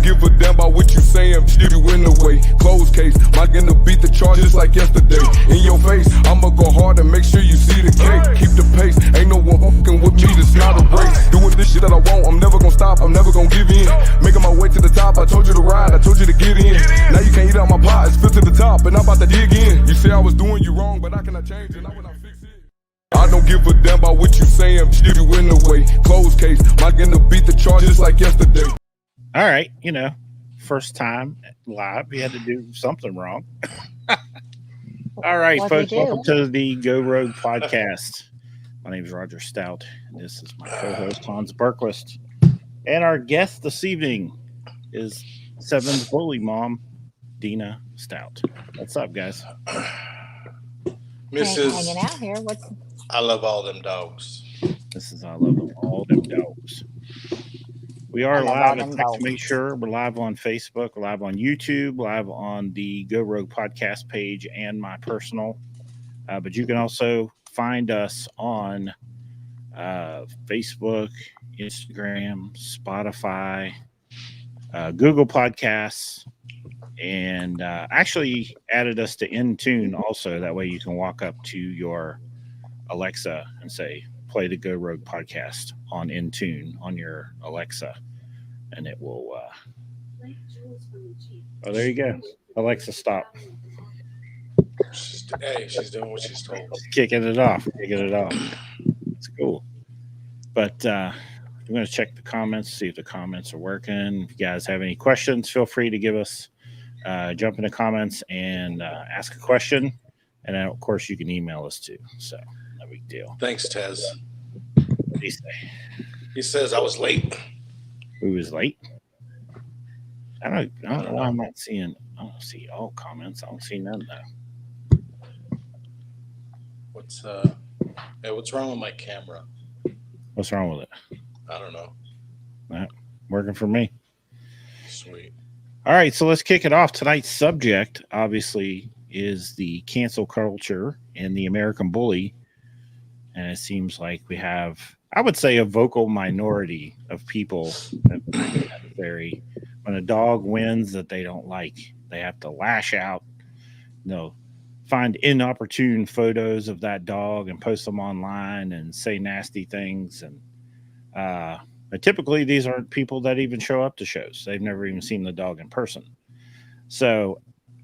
give a damn about what you saying, if you in the way. Closed case, my gonna beat the charges like yesterday. In your face, I'ma go hard and make sure you see the cake. Keep the pace, ain't no one fucking with me, this not a race. Doing this shit that I want, I'm never gonna stop, I'm never gonna give in. Making my way to the top, I told you to ride, I told you to get in. Now you can't eat out my pot, it's filled to the top, and I'm about to dig in. You say I was doing you wrong, but I cannot change it, I will not fix it. I don't give a damn about what you saying, if you in the way. Closed case, my gonna beat the charges like yesterday. All right, first time live, we had to do something wrong. All right, folks, welcome to the Go Rogue podcast. My name is Roger Stout, and this is my co-host, Hans Berquist. And our guest this evening is Seven's bully mom, Dina Stout. What's up, guys? Mrs. Hanging out here. I love all them dogs. This is I love all them dogs. We are live. I'd like to make sure we're live on Facebook, we're live on YouTube, live on the Go Rogue podcast page and my personal. But you can also find us on Facebook, Instagram, Spotify, Google Podcasts, and actually added us to Intune also. That way you can walk up to your Alexa and say, play the Go Rogue podcast on Intune on your Alexa, and it will oh, there you go. Alexa, stop. She's doing what she's told. Kicking it off. It's cool. But I'm going to check the comments, see if the comments are working. If you guys have any questions, feel free to give us jump in the comments and ask a question. And then, of course, you can email us too. So no big deal. Thanks, Tez. What do you say? He says I was late. Who was late? I don't know why I'm not seeing. I don't see all comments. I don't see none though. What's wrong with my camera? What's wrong with it? I don't know. Working for me. Sweet. All right, so let's kick it off. Tonight's subject, obviously, is the cancel culture and the American bully. And it seems like we have, I would say, a vocal minority of people that when a dog wins that they don't like, they have to lash out, find inopportune photos of that dog and post them online and say nasty things. And typically these aren't people that even show up to shows. They've never even seen the dog in person. So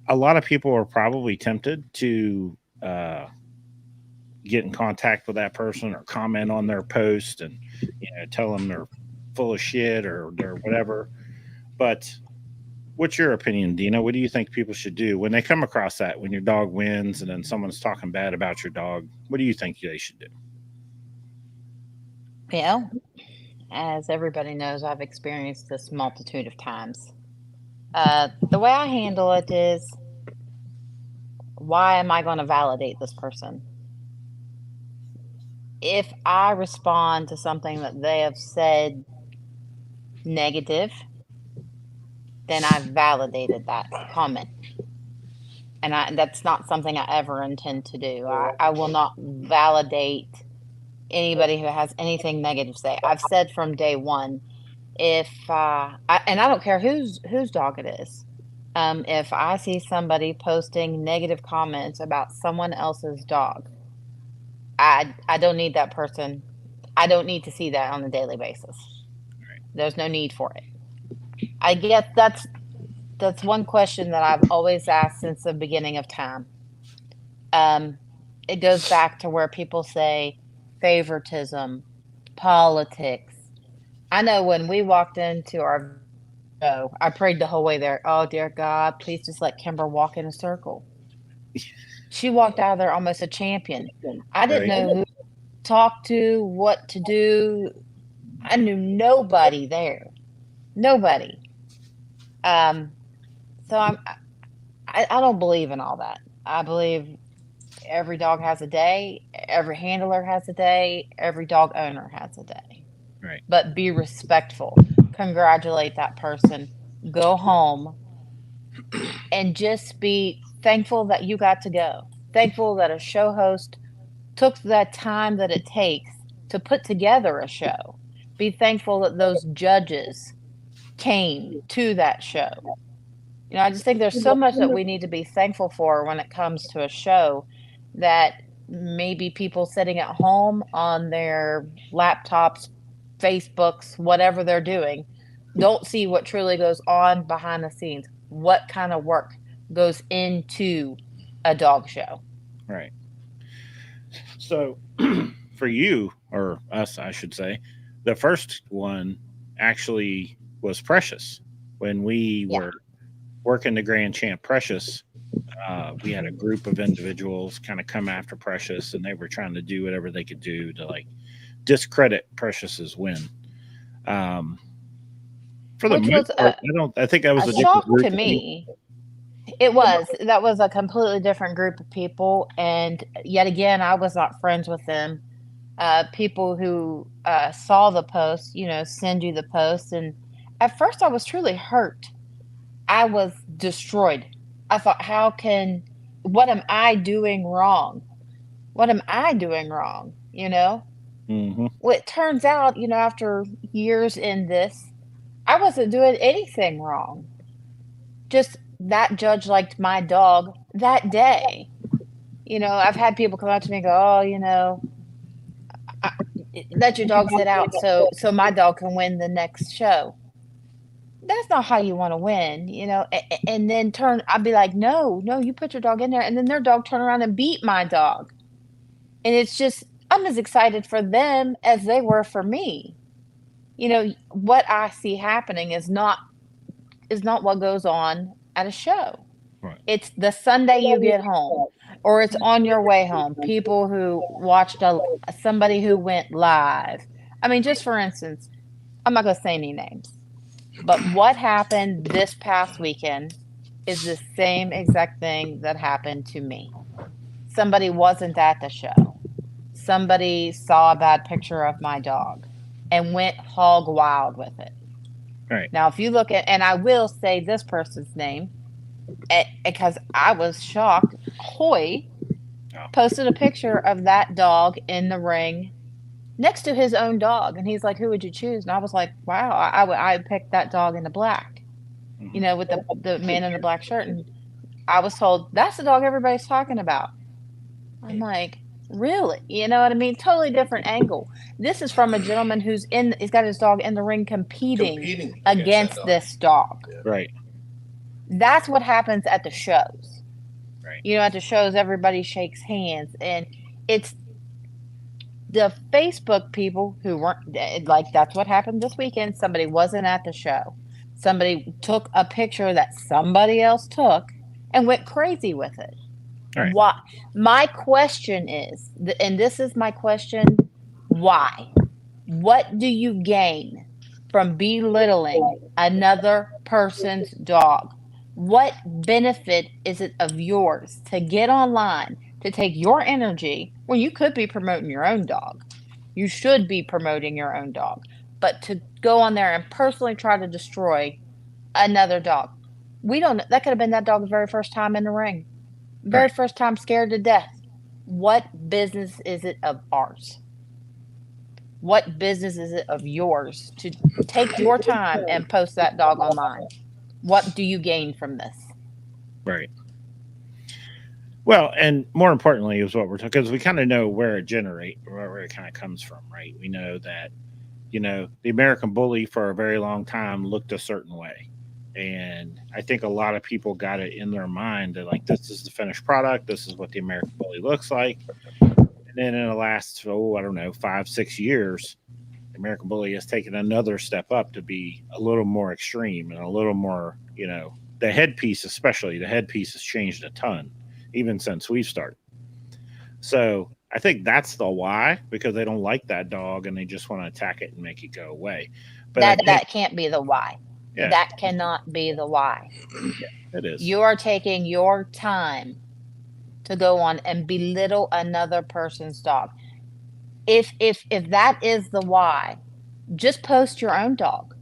a lot of people are probably tempted to get in contact with that person or comment on their post and tell them they're full of shit or they're whatever. But what's your opinion, Dina? What do you think people should do when they come across that, when your dog wins and then someone's talking bad about your dog? What do you think they should do? Well, as everybody knows, I've experienced this multitude of times. The way I handle it is, why am I going to validate this person? If I respond to something that they have said negative, then I've validated that comment. And that's not something I ever intend to do. I will not validate anybody who has anything negative to say. I've said from day one, and I don't care whose dog it is. If I see somebody posting negative comments about someone else's dog, I don't need that person. I don't need to see that on a daily basis. Right. There's no need for it. I guess that's one question that I've always asked since the beginning of time. It goes back to where people say favoritism, politics. I know when we walked into our show, I prayed the whole way there. Oh, dear God, please just let Kimber walk in a circle. She walked out of there almost a champion. I didn't know who to talk to, what to do. I knew nobody there. Nobody. So I don't believe in all that. I believe every dog has a day, every handler has a day, every dog owner has a day. Right. But be respectful. Congratulate that person. Go home and just be thankful that you got to go. Thankful that a show host took that time that it takes to put together a show. Be thankful that those judges came to that show. You know, I just think there's so much that we need to be thankful for when it comes to a show that maybe people sitting at home on their laptops, Facebooks, whatever they're doing, don't see what truly goes on behind the scenes. What kind of work goes into a dog show? Right. So for you, or us, I should say, the first one actually was Precious. When we Yeah. were working the Grand Champ Precious, we had a group of individuals kind of come after Precious, and they were trying to do whatever they could do to like discredit Precious's win. For the Which most was part, I think that was a a different shock group to of people. me. It was. That was a completely different group of people. And yet again, I was not friends with them. People who saw the post, you know, send you the post. And at first, I was truly hurt. I was destroyed. I thought, what am I doing wrong? What am I doing wrong? You know? Mm-hmm. Well, it turns out, you know, after years in this, I wasn't doing anything wrong. Just that judge liked my dog that day. You know, I've had people come up to me and go, "Oh, you know, let your dog sit out so my dog can win the next show." That's not how you want to win, you know. And then I'd be like, "No, you put your dog in there," and then their dog turn around and beat my dog. And it's just, I'm as excited for them as they were for me. You know, what I see happening is not what goes on at a show. Right. It's the Sunday you get home, or it's on your way home. People who watched somebody who went live. I mean, just for instance, I'm not going to say any names, but what happened this past weekend is the same exact thing that happened to me. Somebody wasn't at the show. Somebody saw a bad picture of my dog and went hog wild with it. Right. Now, if you look at, and I will say this person's name, because I was shocked. Hoy posted a picture of that dog in the ring next to his own dog, and he's like, "Who would you choose?" And I was like, "Wow, I picked that dog in the black, you know, with the man in the black shirt." And I was told that's the dog everybody's talking about. I'm like, really? You know what I mean? Totally different angle. This is from a gentleman he's got his dog in the ring competing against that dog. this dog. Right. That's what happens at the shows. Right. You know, at the shows, everybody shakes hands, and it's the Facebook people who weren't like, that's what happened this weekend. Somebody wasn't at the show. Somebody took a picture that somebody else took and went crazy with it. Right. Why? My question is, and this is my question, why? What do you gain from belittling another person's dog? What benefit is it of yours to get online, to take your energy, well, you could be promoting your own dog. You should be promoting your own dog. But to go on there and personally try to destroy another dog. That could have been that dog's very first time in the ring. Very Right. first time scared to death. What business is it of ours? What business is it of yours to take your time and post that dog online? What do you gain from this? Right. Well, and more importantly is what we're talking, because we kind of know where it kind of comes from, right? We know that, you know, the American Bully for a very long time looked a certain way. And I think a lot of people got it in their mind that, like, this is the finished product. This is what the American Bully looks like. And then in the last, 5-6 years, the American Bully has taken another step up to be a little more extreme and a little more, you know, the headpiece has changed a ton, even since we've started. So I think that's the why, because they don't like that dog and they just want to attack it and make it go away. But That can't be the why. Yeah. That cannot be the why. It is. You are taking your time to go on and belittle another person's dog. If that is the why, just post your own dog.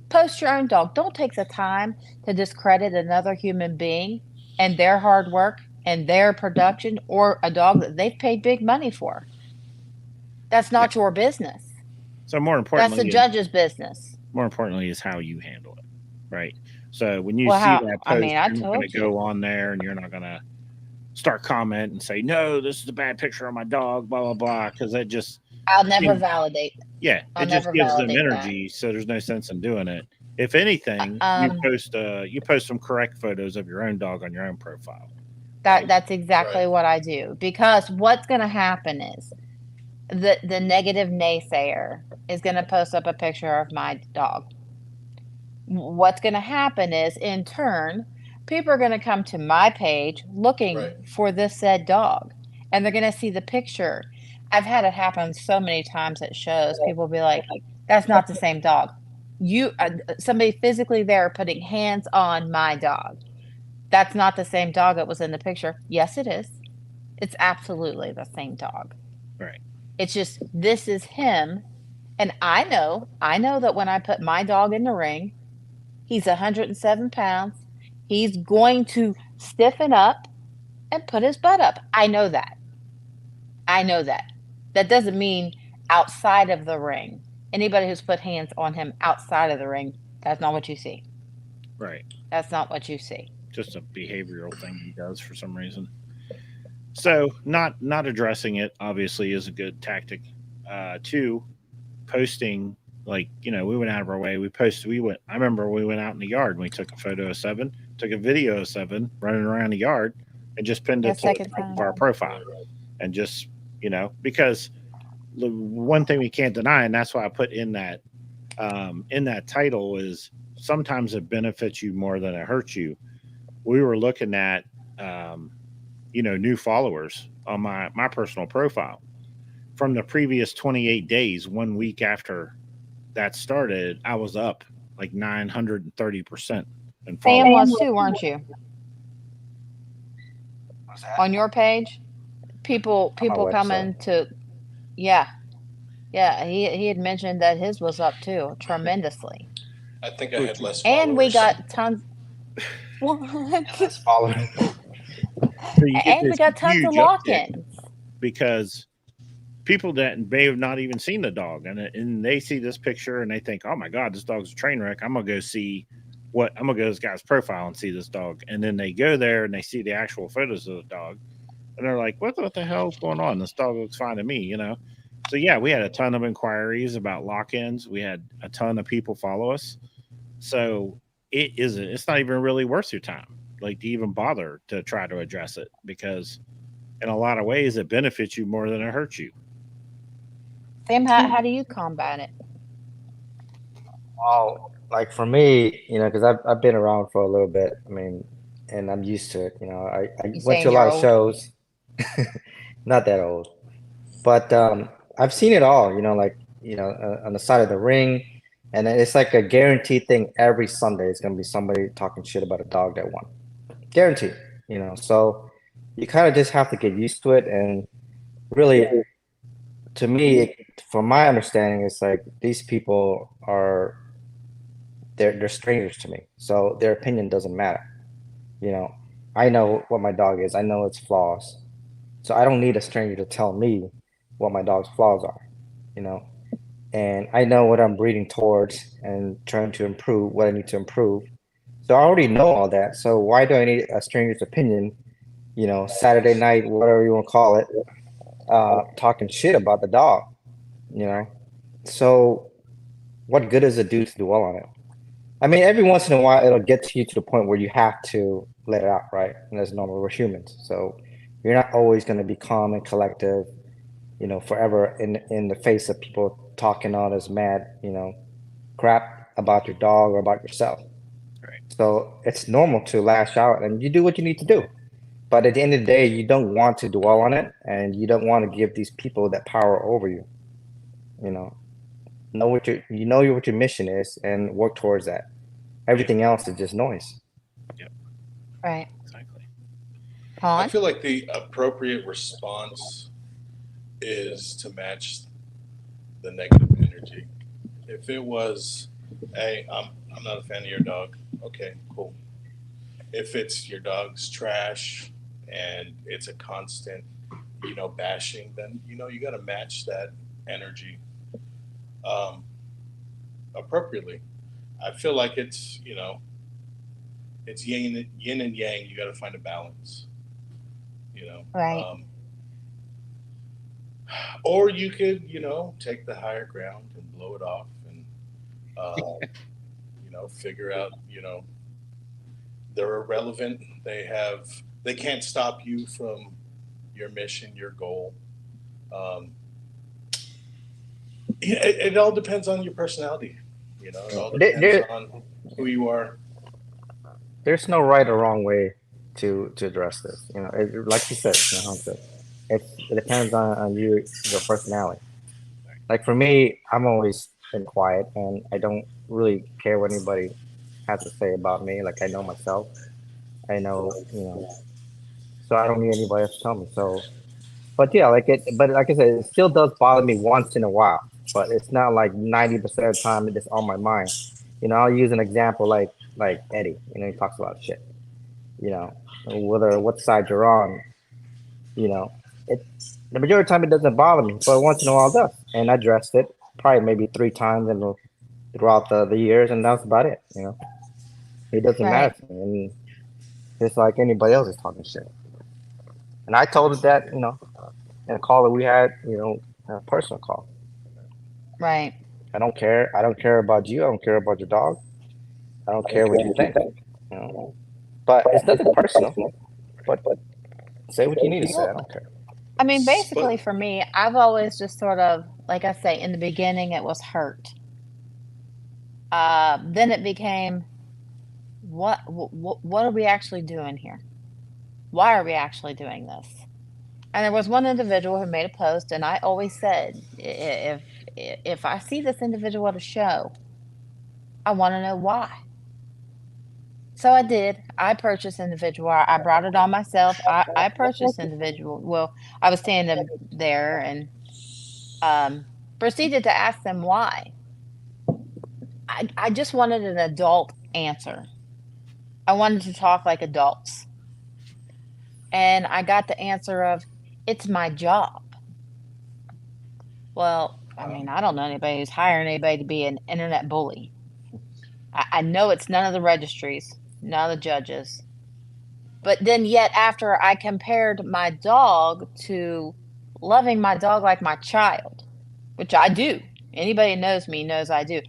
Post your own dog. Don't take the time to discredit another human being and their hard work and their production, or a dog that they've paid big money for. That's not your business. So more That's importantly, the judge's business. more importantly is how you handle it. right? So when you Well, see how? that I post, mean, I you're not going told to you. go on there and you're not going to start comment and say, no, this is a bad picture of my dog, blah, blah, blah. Because that just, I'll never seems- validate. yeah, I'll it just never gives them validate that. energy. So there's no sense in doing it. If anything, Um, you post some correct photos of your own dog on your own profile. that's exactly Right. what I do, because what's going to happen is the negative naysayer is going to post up a picture of my dog. What's going to happen is, in turn, people are going to come to my page looking Right. for this said dog, and they're going to see the picture. I've had it happen so many times at shows. People will be like, "That's not the same dog." Somebody physically there putting hands on my dog. That's not the same dog that was in the picture. Yes, it is. It's absolutely the same dog. Right. It's just this is him, and I know that when I put my dog in the ring, he's 107 pounds. He's going to stiffen up and put his butt up. I know that. I know that. That doesn't mean outside of the ring. Anybody who's put hands on him outside of the ring, that's not what you see. Right. That's not what you see. Just a behavioral thing he does for some reason. So not addressing it obviously is a good tactic. Two, posting, like, we went out of our way. I remember we went out in the yard and we took a photo of Seven, took a video of Seven running around the yard, and just pinned it That to the second top of time. our profile. And just, because the one thing we can't deny, and that's why I put in that title, is sometimes it benefits you more than it hurts you. We were looking at new followers on my personal profile from the previous 28 days. 1 week after that started, I was up like 930% in Sam followers. was too, weren't you? What's that? On your page, people On my website. coming to, yeah, He had mentioned that his was up too, tremendously, I think I had less and we followers. got tons. What? Let's follow. So you get And we this got tons of huge uptick lock-ins. because people that may have not even seen the dog, and they see this picture and they think, oh my God, this dog's a train wreck. I'm going to go to this guy's profile and see this dog. And then they go there and they see the actual photos of the dog. And they're like, what the hell's going on? This dog looks fine to me, So yeah, we had a ton of inquiries about lock-ins. We had a ton of people follow us. So it's not even really worth your time, like, to even bother to try to address it, because in a lot of ways it benefits you more than it hurts you. Sam, how do you combat it? Well, like for me, because I've been around for a little bit. I mean, and I'm used to it. I You went saying to a lot you're of old? shows. Not that old, but I've seen it all. On the side of the ring, and it's like a guaranteed thing. Every Sunday, it's gonna be somebody talking shit about a dog that won. Guaranteed. So you kind of just have to get used to it, and really, to me, from my understanding, it's like these people are they're strangers to me, so their opinion doesn't matter. I know what my dog is. I know its flaws, so I don't need a stranger to tell me what my dog's flaws are. And I know what I'm breeding towards and trying to improve what I need to improve. So I already know all that. So why do I need a stranger's opinion? Saturday night, whatever you want to call it, talking shit about the dog. So what good does it do to dwell on it? I mean, every once in a while, it'll get to you to the point where you have to let it out, right? And that's normal. We're humans, so you're not always going to be calm and collective, forever in the face of people talking all this mad, crap about your dog or about yourself. Right. So it's normal to lash out, and you do what you need to do. But at the end of the day, you don't want to dwell on it, and you don't want to give these people that power over you. Know what your mission is and work towards that. Everything else is just noise. Right. Exactly. I Han? feel like the appropriate response is to match the negative energy. If it was, hey, I'm not a fan of your dog. Okay, cool. If it's your dog's trash and it's a constant, bashing, then you got to match that energy appropriately. I feel like it's, you know, it's yin and yang. You got to find a balance, you know. Right. Or you could, you know, take the higher ground and blow it off, and you know, figure out, you know, they're irrelevant. They can't stop you from your mission, your goal. It all depends on your personality. You know, it all depends on who you are. There's no right or wrong way to address this. You know, like you said, you know, Hunter, it depends on you, your personality. Like for me, I'm always been quiet, and I don't really care what anybody has to say about me. Like I know myself. I know, you know, so I don't need anybody else to tell me. So, but yeah, but like I said, it still does bother me once in a while. But it's not like 90% of the time it's on my mind. You know, I'll use an example like Eddie. You know, he talks about shit. You know, whether what side you're on. You know, the majority of the time it doesn't bother me, but once in a while it does. And I addressed it probably maybe 3 times throughout the years, and that's about it. You know, it doesn't matter to me. And it's like anybody else is talking shit. And I told her that, you know, in a call that we had, you know, a personal call. Right. I don't care. I don't care about you. I don't care about your dog. I don't care what you think. You know? But it's nothing personal. But say what you need to say. I don't care. I mean, basically for me, I've always just sort of, like I say, in the beginning, it was hurt. Then it became, what are we actually doing here? Why are we actually doing this? And there was one individual who made a post, and I always said, if I see this individual at a show, I want to know why. So I did. I purchased individual. I brought it on myself. I purchased individual. Well, I was standing there and proceeded to ask them why. I just wanted an adult answer. I wanted to talk like adults. And I got the answer of, it's my job. Well, I mean, I don't know anybody who's hiring anybody to be an internet bully. I know it's none of the registries, none of the judges. But then yet after I compared my dog to loving my dog like my child, which I do. Anybody who knows me knows I do.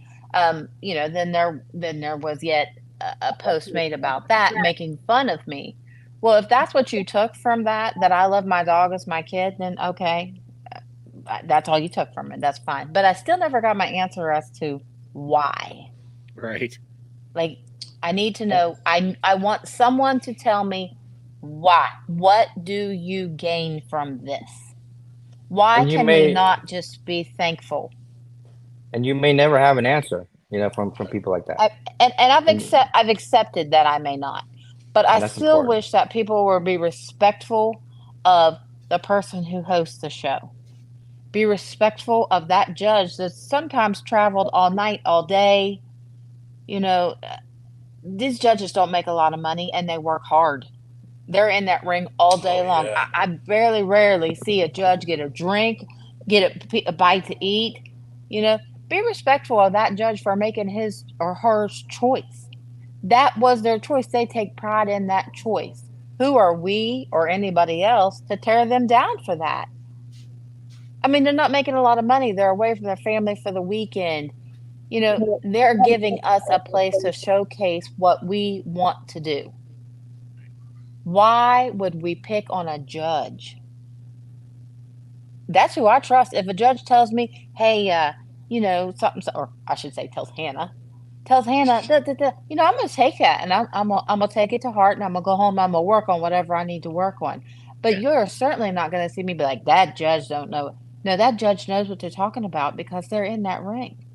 You know, then there was yet a post made about that, making fun of me. Well, if that's what you took from that I love my dog as my kid, then okay, that's all you took from it. That's fine. But I still never got my answer as to why. Right. Like, I need to know. I want someone to tell me why. What do you gain from this? Why can we not just be thankful? And you may never have an answer, you know, from people like that. I've accepted that I may not. But I still important. wish that people would be respectful of the person who hosts the show. Be respectful of that judge that sometimes traveled all night, all day. You know, these judges don't make a lot of money and they work hard. They're in that ring all day long. Yeah. I rarely see a judge get a drink, get a bite to eat. You know, be respectful of that judge for making his or her choice. That was their choice. They take pride in that choice. Who are we or anybody else to tear them down for that? I mean, they're not making a lot of money. They're away from their family for the weekend. You know, they're giving us a place to showcase what we want to do. Why would we pick on a judge? That's who I trust. If a judge tells me, hey, you know, something, or I should say tells Hannah, you know, I'm going to take that and I'm going to take it to heart, and I'm going to go home and I'm going to work on whatever I need to work on. But you're certainly not going to see me be like, that judge don't know. No, that judge knows what they're talking about because they're in that ring.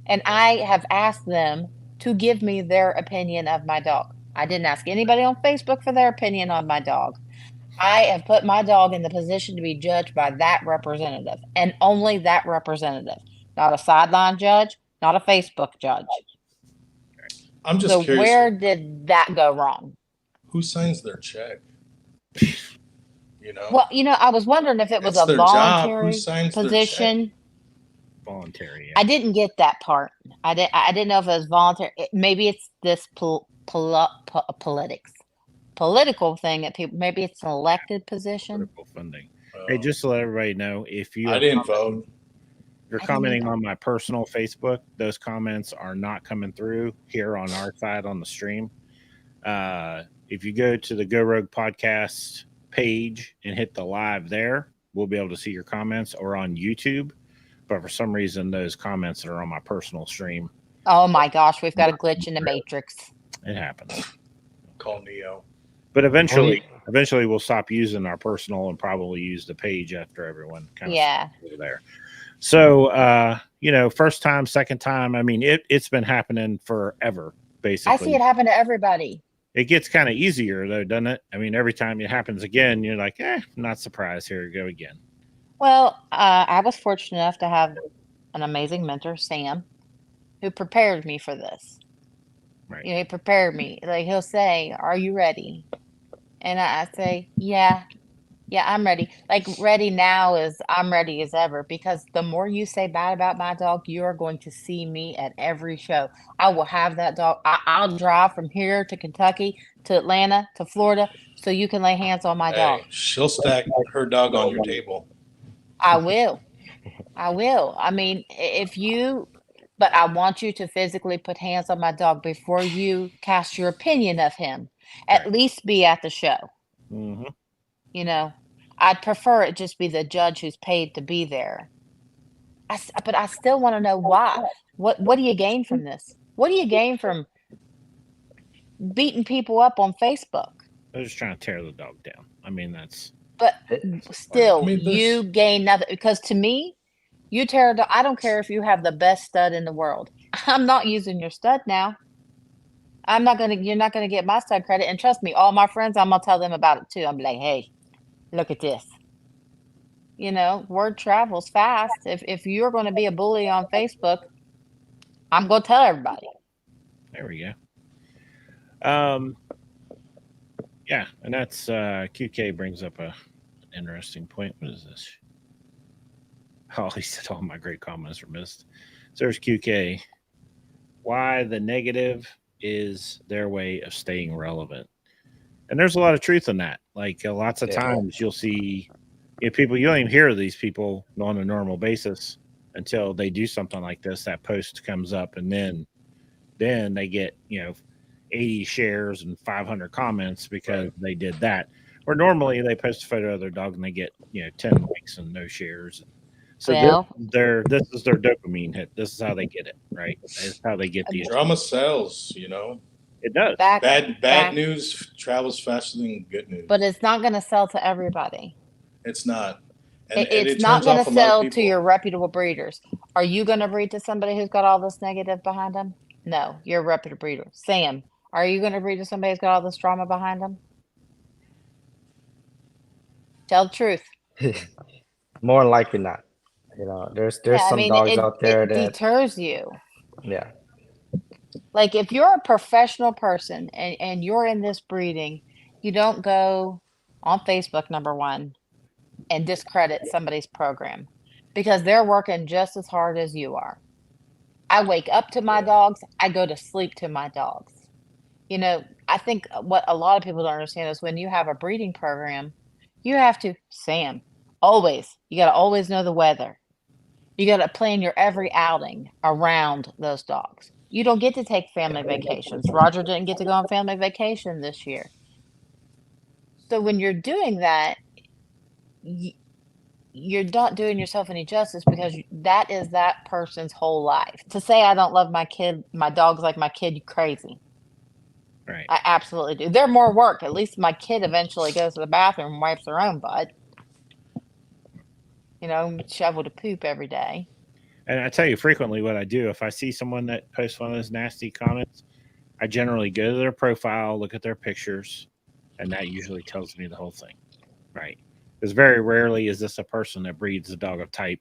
And I have asked them to give me their opinion of my dog. I didn't ask anybody on Facebook for their opinion on my dog. I have put my dog in the position to be judged by that representative and only that representative, not a sideline judge, not a Facebook judge. I'm just so curious. Where did that go wrong? Who signs their check? You know? Well, you know, I was wondering if it was It's a their job. voluntary Who signs their position. voluntary. Yeah. I didn't get that part. I didn't know if it was voluntary. Maybe it's this political thing that people. Maybe it's an elected position. Political funding. Hey, just to let everybody know, if you I are didn't vote. you're I didn't commenting either. on my personal Facebook, those comments are not coming through here on our side on the stream. If you go to the Go Rogue Podcast page and hit the live there, we'll be able to see your comments, or on YouTube. But for some reason, those comments that are on my personal stream, Oh my gosh, we've got a glitch in the matrix. it happens. Call Neo. But eventually we'll stop using our personal and probably use the page after everyone kind of Yeah. over there. So, first time, second time. I mean, it's been happening forever, basically. I see it happen to everybody. It gets kind of easier though, doesn't it? I mean, every time it happens again, you're like, not surprised. Here we go again. Well, I was fortunate enough to have an amazing mentor, Sam, who prepared me for this. Right. He prepared me. Like, he'll say, "Are you ready?" And I say, "Yeah, I'm ready." Like, ready now is I'm ready as ever, because the more you say bad about my dog, you are going to see me at every show. I will have that dog. I'll drive from here to Kentucky to Atlanta to Florida so you can lay hands on my dog. Hey, she'll stack her dog on your table. I will. I mean, but I want you to physically put hands on my dog before you cast your opinion of him. At Right. least be at the show. Mm-hmm. I'd prefer it just be the judge who's paid to be there. But I still want to know why. What do you gain from this? What do you gain from beating people up on Facebook? They're just trying to tear the dog down. I mean, that's But still, I mean, this- you gain nothing, because to me, you tear a dog. I don't care if you have the best stud in the world. I'm not using your stud now. You're not gonna get my stud credit. And trust me, all my friends, I'm gonna tell them about it too. I'm like, hey, look at this. Word travels fast. If you're gonna be a bully on Facebook, I'm gonna tell everybody. there we go. Yeah, and that's QK brings up an interesting point. What is this? Oh, he said all my great comments were missed. So there's QK. Why the negative is their way of staying relevant. And there's a lot of truth in that. Like, lots of times you'll see people, you don't even hear of these people on a normal basis until they do something like this. That post comes up, and then they get 80 shares and 500 comments because they did that. Or normally they post a photo of their dog and they get 10 likes and no shares. So Well- this is their dopamine hit. This is how they get it, right? It's how they get the Drama sells, It does. Bad news travels faster than good news. But it's not gonna sell to everybody. It's not. And It's it not turns going off to a lot of sell to people. your reputable breeders. Are you going to breed to somebody who's got all this negative behind them? No, you're a reputable breeder. Sam, are you going to breed to somebody who's got all this drama behind them? Tell the truth. More than likely not. There's some dogs out there it that deters you. yeah. Like, if you're a professional person and you're in this breeding, you don't go on Facebook, number one, and discredit somebody's program, because they're working just as hard as you are. I wake up to my dogs. I go to sleep to my dogs. I think what a lot of people don't understand is when you have a breeding program, you have to, Sam, you got to always know the weather. You got to plan your every outing around those dogs. You don't get to take family vacations. Roger didn't get to go on family vacation this year. So when you're doing that, you're not doing yourself any justice, because that is that person's whole life. To say I don't love my dog's like my kid, you crazy. Right. I absolutely do. They're more work. At least my kid eventually goes to the bathroom and wipes her own butt. Shovel to poop every day. And I tell you frequently what I do. If I see someone that posts one of those nasty comments, I generally go to their profile, look at their pictures, and that usually tells me the whole thing. Right. Because very rarely is this a person that breeds a dog of type.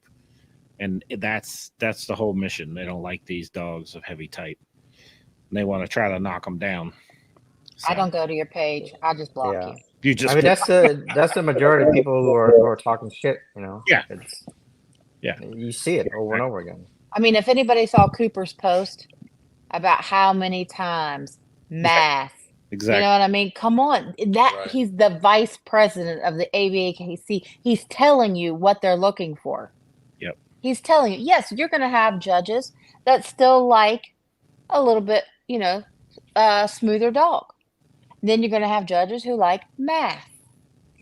And that's the whole mission. They don't like these dogs of heavy type. And they want to try to knock them down. So, I don't go to your page. I just block Yeah. you. You just I mean, that's the majority of people who are talking shit. Yeah. You see it over and over again. I mean, if anybody saw Cooper's post about how many times math, Exactly. you know what I mean? Come on, Right. he's the vice president of the ABAKC. He's telling you what they're looking for. Yep. He's telling you, yes, you're going to have judges that still like a little bit, smoother dog. Then you're going to have judges who like math.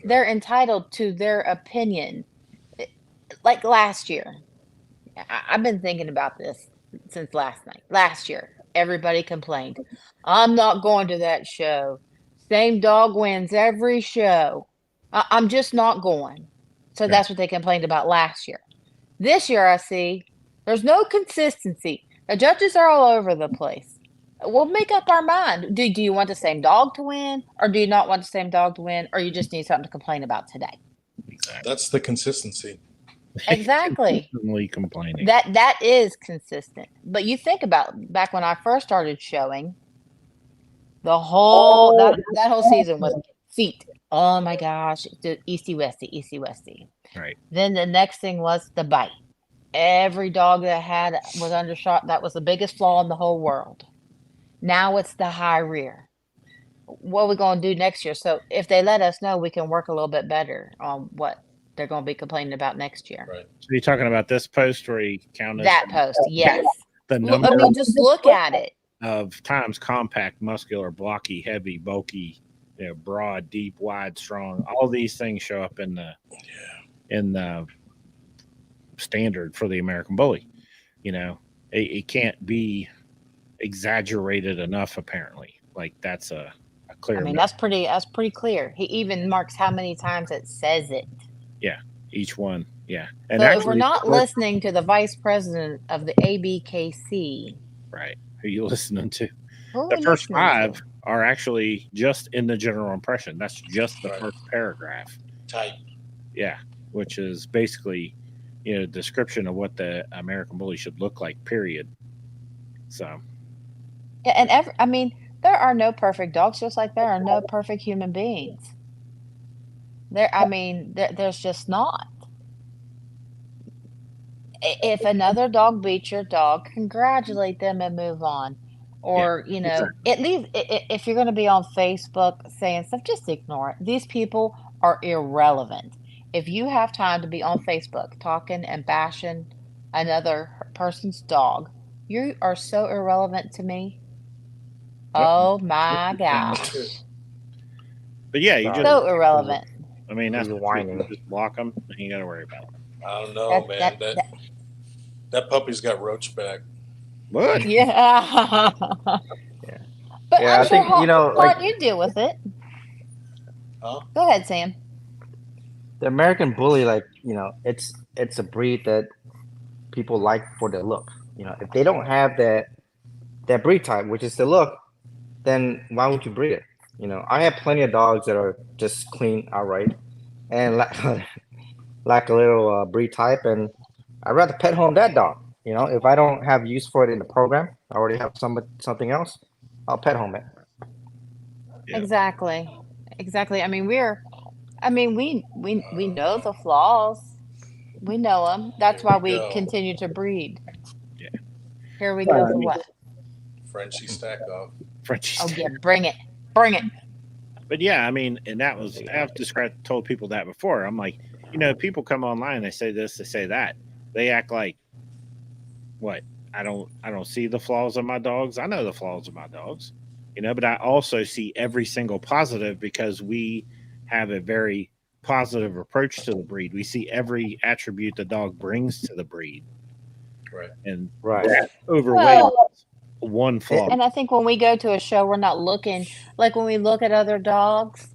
They're entitled to their opinion. Like last year, I've been thinking about this since last night. Last year, everybody complained, I'm not going to that show. Same dog wins every show. I'm just not going. So Okay. that's what they complained about last year. This year, I see there's no consistency. The judges are all over the place. We'll make up our mind. Do you want the same dog to win, or do you not want the same dog to win, or you just need something to complain about today? Exactly. That's the consistency. Exactly. Consistently complaining. That is consistent. But you think about back when I first started showing, the whole that whole season was feet. Oh my gosh, the Easty Westy, Easty Westy. Right. Then the next thing was the bite. Every dog that was undershot, that was the biggest flaw in the whole world. Now it's the high rear. What are we going to do next year? So if they let us know, we can work a little bit better on what they're going to be complaining about next year. Right. So you're talking about this post where he counted That post, yes. the Look, number I mean, just look at it. of times compact, muscular, blocky, heavy, bulky, broad, deep, wide, strong. All these things show up in the standard for the American Bully. It can't be exaggerated enough. Apparently, like that's a clear. I mean, that's pretty clear. He even marks how many times it says it. Each one. Yeah, So if we're not listening to the vice president of the ABKC, right, who you listening to? who are The we first listening to? 5 are actually just in the general impression. That's just the Right. first paragraph. Type. Yeah, which is basically, description of what the American Bully should look like. Period. So Yeah, and I mean, there are no perfect dogs, just like there are no perfect human beings. There's just not. If another dog beats your dog, congratulate them and move on. Or, exactly. at least if you're going to be on Facebook saying stuff, just ignore it. These people are irrelevant. If you have time to be on Facebook talking and bashing another person's dog, you are so irrelevant to me. Oh my gosh. But yeah, you just. So irrelevant. I mean, that's He's whining. just block them. And you got to worry about it. I don't know, That- man. That puppy's got roach back. What? Yeah. But Yeah, I'm I sure think, Hart, you deal with it. Huh? Go ahead, Sam. the American Bully, it's a breed that people like for the look. If they don't have that breed type, which is the look, then why would you breed it? I have plenty of dogs that are just clean outright and lack a little breed type, and I'd rather pet home that dog. If I don't have use for it in the program, I already have something else, I'll pet home it. Yeah. Exactly. I mean, we know the flaws. We know them. That's Here why we we go. continue to breed. Yeah. Here we go. For what? Frenchie stack off. Frenchie. Oh yeah, bring it. Bring it. But yeah, I mean, and that was, I've told people that before. I'm like, people come online, they say this, they say that. They act like, what? I don't see the flaws of my dogs. I know the flaws of my dogs, but I also see every single positive because we have a very positive approach to the breed. We see every attribute the dog brings to the breed. Right. And Right. that overweighs one flaw. And I think when we go to a show, we're not looking like when we look at other dogs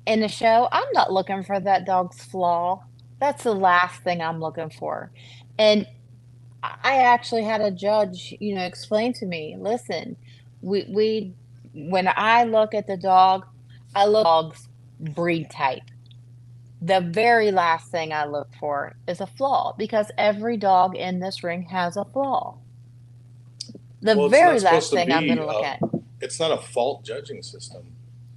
in the show. I'm not looking for that dog's flaw. That's the last thing I'm looking for. And I actually had a judge, explain to me, listen, we when I look at the dog, I look at the dog's breed type. The very last thing I look for is a flaw because every dog in this ring has a flaw. The Well, it's very not supposed last to thing I'm be, going to look at. It's not a fault judging system.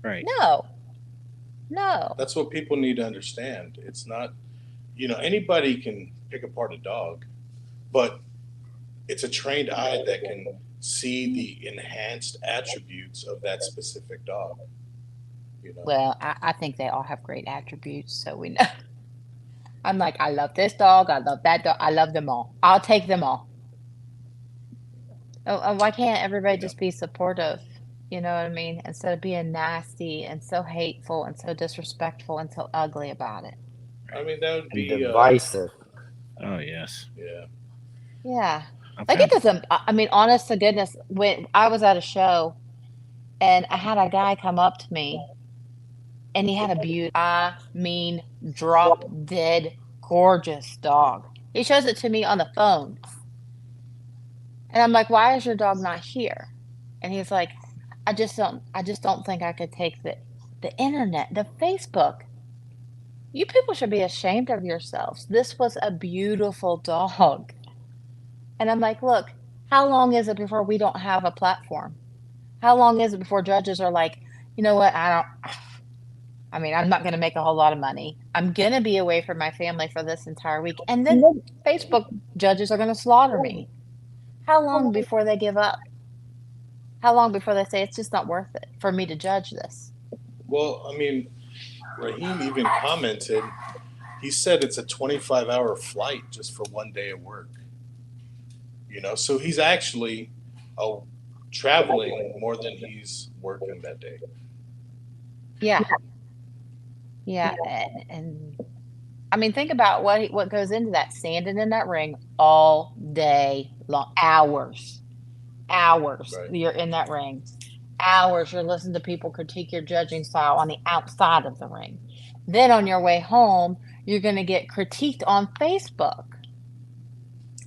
Right. No. That's what people need to understand. It's not anybody can pick apart a dog, but it's a trained eye that can see the enhanced attributes of that specific dog. Well, I think they all have great attributes, so we know. I'm like, I love this dog. I love that dog. I love them all. I'll take them all. Oh, why can't everybody just be supportive? You know what I mean? Instead of being nasty and so hateful and so disrespectful and so ugly about it. I mean, that would And be divisive. Oh yes. yeah. Yeah. Okay. Like it doesn't, I mean, honest to goodness, when I was at a show and I had a guy come up to me and he had I mean, drop dead gorgeous dog. He shows it to me on the phone. And I'm like, why is your dog not here? And he's like, I just don't think I could take the internet, the Facebook. You people should be ashamed of yourselves. This was a beautiful dog. And I'm like, look, how long is it before we don't have a platform? How long is it before judges are like, you know what, I'm not going to make a whole lot of money. I'm going to be away from my family for this entire week. And then Facebook judges are going to slaughter me. How long before they give up? How long before they say it's just not worth it for me to judge this? Well, I mean, Raheem even commented. He said it's a 25-hour flight just for one day of work. So he's actually traveling more than he's working that day. Yeah. Yeah. And I mean, think about what goes into that, standing in that ring all day long, hours. Right. You're in that ring. Hours you're listening to people critique your judging style on the outside of the ring. Then on your way home, you're going to get critiqued on Facebook.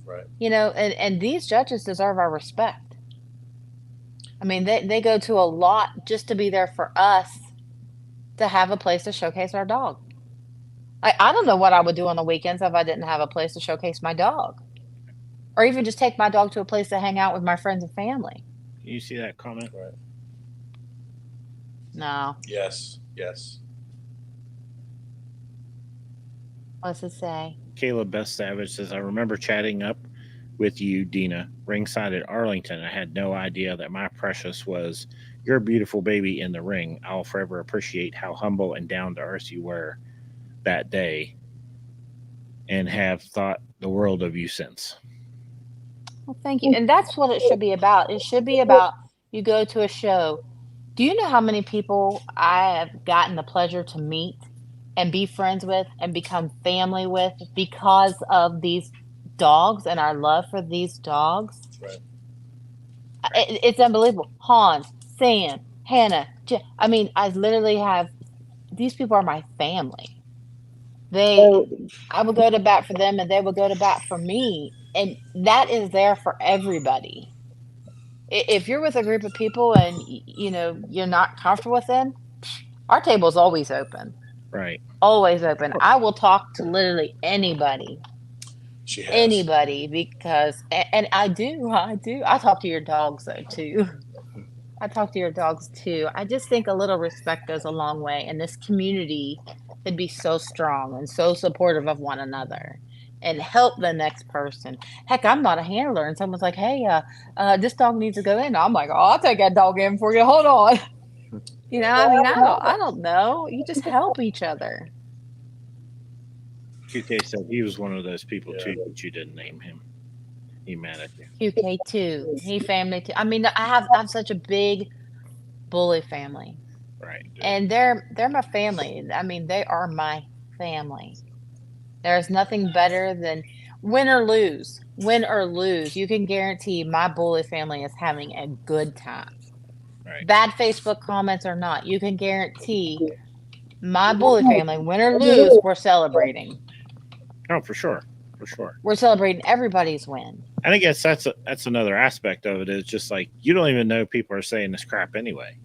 Right. And these judges deserve our respect. I mean, they go to a lot just to be there for us to have a place to showcase our dog. I don't know what I would do on the weekends if I didn't have a place to showcase my dog. Or even just take my dog to a place to hang out with my friends and family. You see that comment? Right. No. Yes. What's it say? Caleb Best Savage says, I remember chatting up with you, Dina, ringside at Arlington. I had no idea that my precious was your beautiful baby in the ring. I'll forever appreciate how humble and down to earth you were that day and have thought the world of you since. Well, thank you. And that's what it should be about. It should be about you go to a show. Do you know how many people I have gotten the pleasure to meet and be friends with and become family with because of these dogs and our love for these dogs? Right. It's unbelievable. Hans, Sam, Hannah. I literally have, these people are my family. I will go to bat for them and they will go to bat for me. And that is there for everybody. If you're with a group of people and, you're not comfortable with them, our table is always open. Right. Always open. I will talk to literally anybody. She has. Anybody, because, and I do. I talk to your dogs though too. I talk to your dogs too. I just think a little respect goes a long way, and this community could be so strong and so supportive of one another and help the next person. Heck, I'm not a handler, and someone's like, "Hey, this dog needs to go in." I'm like, "Oh, I'll take that dog in for you. Hold on." I don't know. You just help each other. QK said he was one of those people Yeah. too, but you didn't name him. He mad at you. QK too. He family too. I mean, I have such a big bully family, Right. and they're my family. I mean, they are my family. There's nothing better than win or lose. You can guarantee my bully family is having a good time. Right. Bad Facebook comments or not, you can guarantee my bully family, win or lose, we're celebrating. Oh, for sure. For sure. We're celebrating everybody's win. And I guess that's another aspect of it, is just like you don't even know people are saying this crap anyway.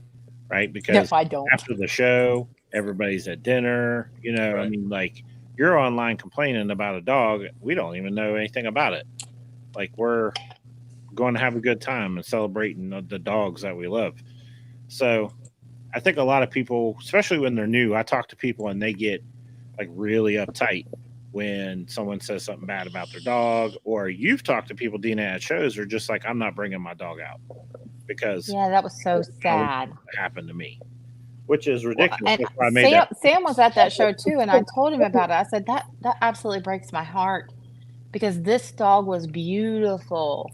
Right? Because If I don't. after the show, everybody's at dinner, I Right. mean, like, you're online complaining about a dog. We don't even know anything about it. Like, we're going to have a good time and celebrating the dogs that we love. So I think a lot of people, especially when they're new, I talk to people and they get like really uptight when someone says something bad about their dog, or you've talked to people, Dina, at shows, are just like, I'm not bringing my dog out because Yeah, that was so sad. it happened to me, which is Well, ridiculous. and That's why I made that. Sam was at that show too, and I told him about it. I said that absolutely breaks my heart because this dog was beautiful,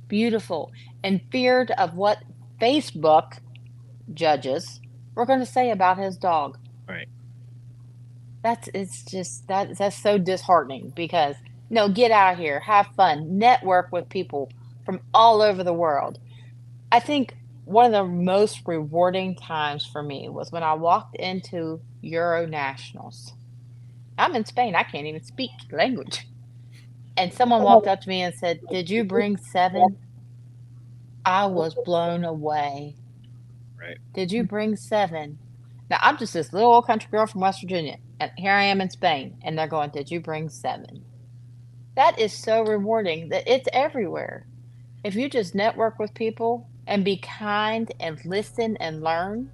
beautiful, and feared of what Facebook judges were going to say about his dog. Right. That's so disheartening because no, get out here, have fun, network with people from all over the world. I think one of the most rewarding times for me was when I walked into Euro Nationals. I'm in Spain, I can't even speak the language. And someone walked up to me and said, "Did you bring 7?" I was blown away. Right. Did you bring 7? Now, I'm just this little old country girl from West Virginia, and here I am in Spain, and they're going, "Did you bring 7?" That is so rewarding that it's everywhere. If you just network with people and be kind and listen and learn,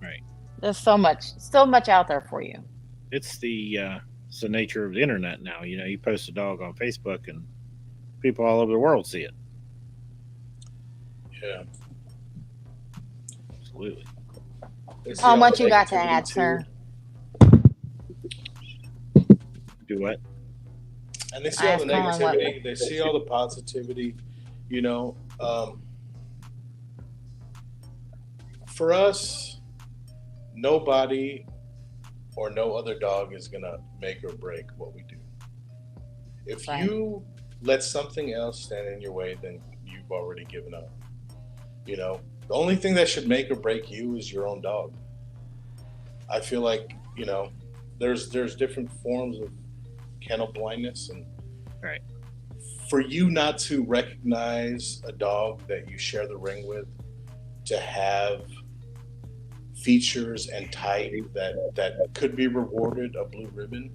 Right. there's so much out there for you. It's the nature of the internet now. You know, you post a dog on Facebook and people all over the world see it. Yeah. Absolutely. They see How all much the you got to negativity, add, too. sir? Do what? And they see I all the asked Colin negativity. They see all the positivity. You know, for us, nobody or no other dog is gonna make or break what we do. If Right. you let something else stand in your way, then you've already given up. You know, the only thing that should make or break you is your own dog. I feel like, you know, there's different forms of kennel blindness, and Right. for you not to recognize a dog that you share the ring with, to have features and type that could be rewarded a blue ribbon,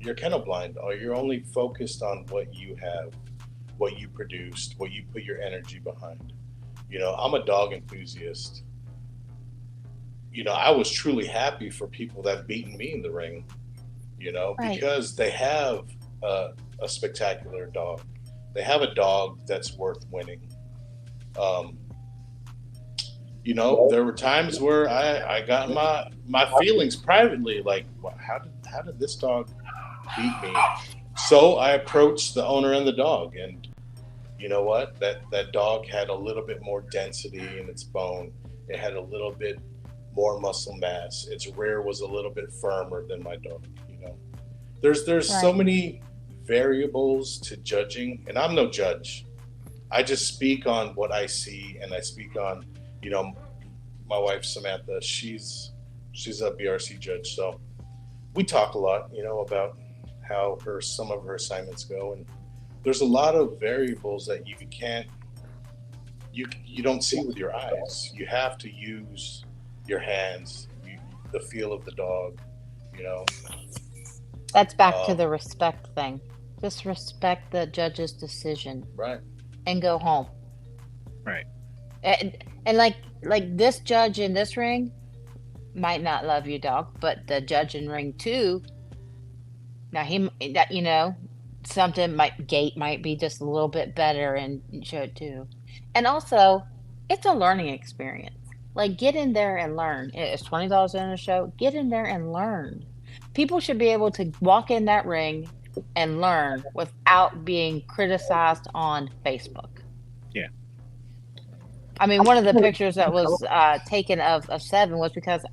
you're kennel blind, or you're only focused on what you have, what you produced, what you put your energy behind. You know, I'm a dog enthusiast. You know, I was truly happy for people that have beaten me in the ring, you know, Right. because they have a spectacular dog. They have a dog that's worth winning. You know, there were times where I got my feelings privately, like, how did this dog beat me? So I approached the owner and the dog, and you know what? That dog had a little bit more density in its bone. It had a little bit more muscle mass. Its rear was a little bit firmer than my dog. You know, there's so Right. many variables to judging, and I'm no judge. I just speak on what I see, and I speak on, you know, my wife Samantha. She's a BRC judge, so we talk a lot, you know, about how some of her assignments go, and there's a lot of variables that you don't see with your eyes. You have to use your hands, the feel of the dog, you know. That's back to the respect thing. Just respect the judge's decision Right. and go home. Right. And like this judge in this ring might not love you, dog, but the judge in ring 2, now that, you know, gate might be just a little bit better in show 2. And also, it's a learning experience. Like, get in there and learn. It's $20 in a show. Get in there and learn. People should be able to walk in that ring and learn without being criticized on Facebook. Yeah. I mean, one of the pictures that was taken of 7 was because,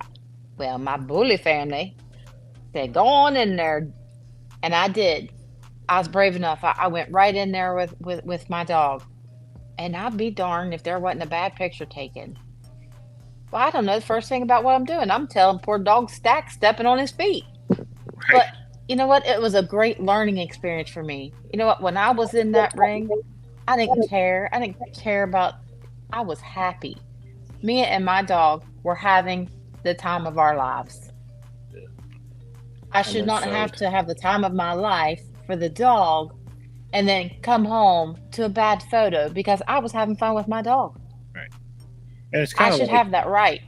well, my bully family said, "Go on in there," and I did. I was brave enough. I went right in there with my dog, and I'd be darned if there wasn't a bad picture taken. Well, I don't know the first thing about what I'm doing. I'm telling poor dog Stack stepping on his feet. But you know what? It was a great learning experience for me. You know what? When I was in that ring, I didn't care. I didn't care about. I was happy. Me and my dog were having the time of our lives. I should not have to have the time of my life for the dog and then come home to a bad photo because I was having fun with my dog. Right. And it's I kind should of have that right.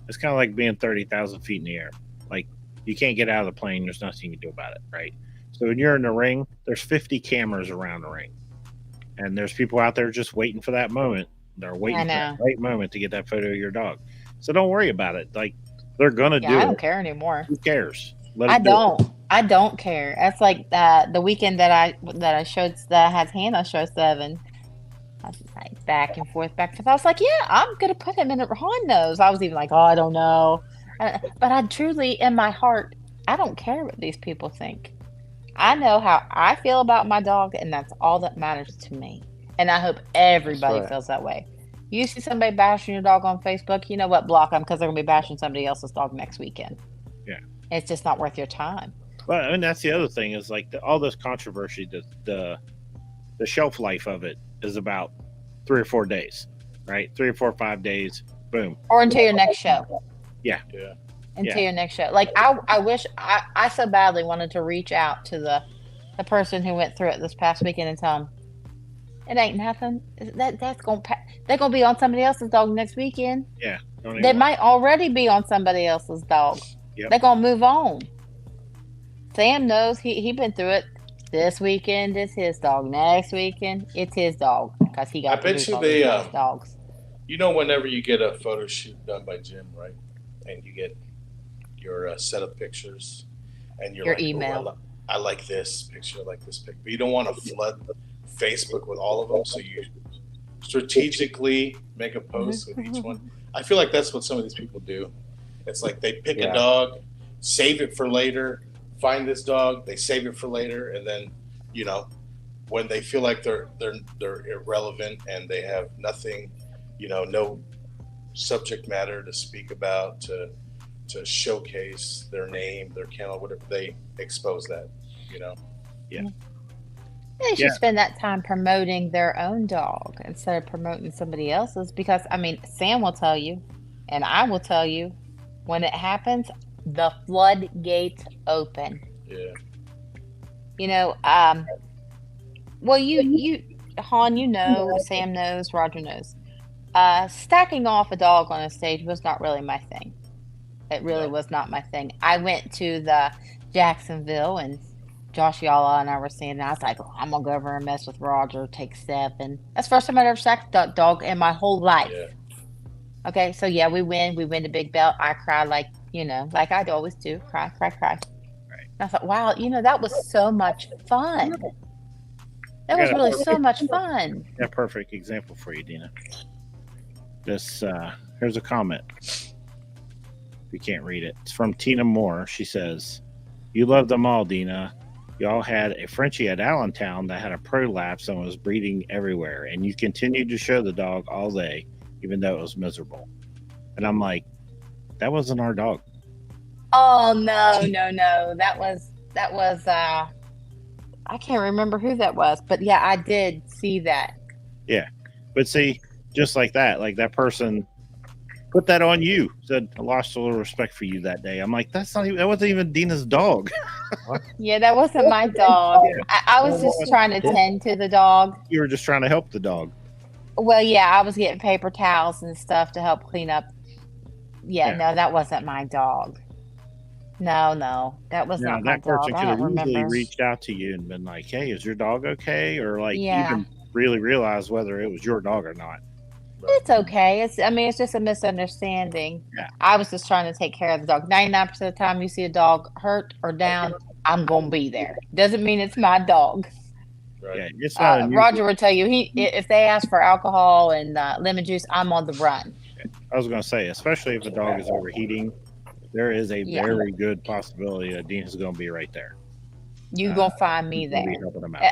it's kind of like being 30,000 feet in the air. Like, You can't get out of the plane. There's nothing you can do about it, right? So when you're in the ring, there's 50 cameras around the ring, and there's people out there just waiting for that moment. They're waiting for that right moment to get that photo of your dog. So don't worry about it. Like, they're gonna do I it. don't care anymore. Who cares? Let I it do it. don't. I don't care. That's like the weekend that I showed that has Hannah show 7. I was like back and forth. I was like, yeah, I'm gonna put him in it. Han knows. I was even like, oh, I don't know. But I truly, in my heart, I don't care what these people think. I know how I feel about my dog, and that's all that matters to me. And I hope everybody right. feels that way. You see somebody bashing your dog on Facebook, you know what? Block them, because they're gonna be bashing somebody else's dog next weekend. Yeah. It's just not worth your time. Well, and that's the other thing is like all this controversy. The shelf life of it is about 3 or 4 days, right? 3 or 4 or 5 days. Boom. Or until your next show. Yeah. Until your next show. Like I wish I so badly wanted to reach out to the person who went through it this past weekend and tell them it ain't nothing. That's gonna they're gonna be on somebody else's dog next weekend. Yeah. They might already be on somebody else's dog. Yep. They're gonna move on. Sam knows he been through it. This weekend is his dog. Next weekend it's his dog because he got. I bet you they dogs. You know, whenever you get a photo shoot done by Jim, right, and you get your set of pictures, and you're your like, email. Oh, I like this picture, I like this picture, but you don't want to flood Facebook with all of them, so you strategically make a post with each one. I feel like that's what some of these people do. It's like they pick a dog, save it for later, find this dog, they save it for later, and then, you know, when they feel like they're irrelevant and they have nothing, you know, no subject matter to speak about, to showcase their name, their kennel, whatever, they expose that, you know. They should spend that time promoting their own dog instead of promoting somebody else's, because I mean, Sam will tell you, and I will tell you, when it happens, the floodgates open. Yeah. You know, well, you, Han, you know, Sam knows, Roger knows. Stacking off a dog on a stage was not really my thing. It really was not my thing. I went to the Jacksonville, and Josh Yala and I were seeing that. I was like, oh, I'm going to go over and mess with Roger, take 7. That's the first time I'd ever stacked a dog in my whole life. Yeah. Okay, so yeah, we win the big belt. I cried like, you know, like I always do. Cry. Right. And I thought, wow, you know, that was so much fun. That was really so much fun. A perfect example for you, Dina. This here's a comment. You can't read it. It's from Tina Moore. She says, "You love them all, Dina. Y'all had a Frenchie at Allentown that had a prolapse and was breeding everywhere, and you continued to show the dog all day, even though it was miserable." And I'm like, that wasn't our dog. Oh no. That was I can't remember who that was, but yeah, I did see that. Yeah. But see, just like that person put that on you. Said, I lost a little respect for you that day. I'm like, that wasn't even Dina's dog. Yeah, that wasn't my dog. I was just trying to tend to the dog. You were just trying to help the dog. Well, yeah, I was getting paper towels and stuff to help clean up. Yeah. No, that wasn't my dog. No, that was not my that dog. person I could have don't easily remember. reached out to you and been like, hey, is your dog okay? Or like Yeah. even really realize whether it was your dog or not. It's okay. It's just a misunderstanding. Yeah. I was just trying to take care of the dog. 99% of the time you see a dog hurt or down, I'm going to be there. Doesn't mean it's my dog. Right. Yeah, it's not unusual. Roger would tell you, if they ask for alcohol and lemon juice, I'm on the run. I was going to say, especially if the dog is overheating, there is a very good possibility that Dina's going to be right there. You're going to find me there. Be helping him out.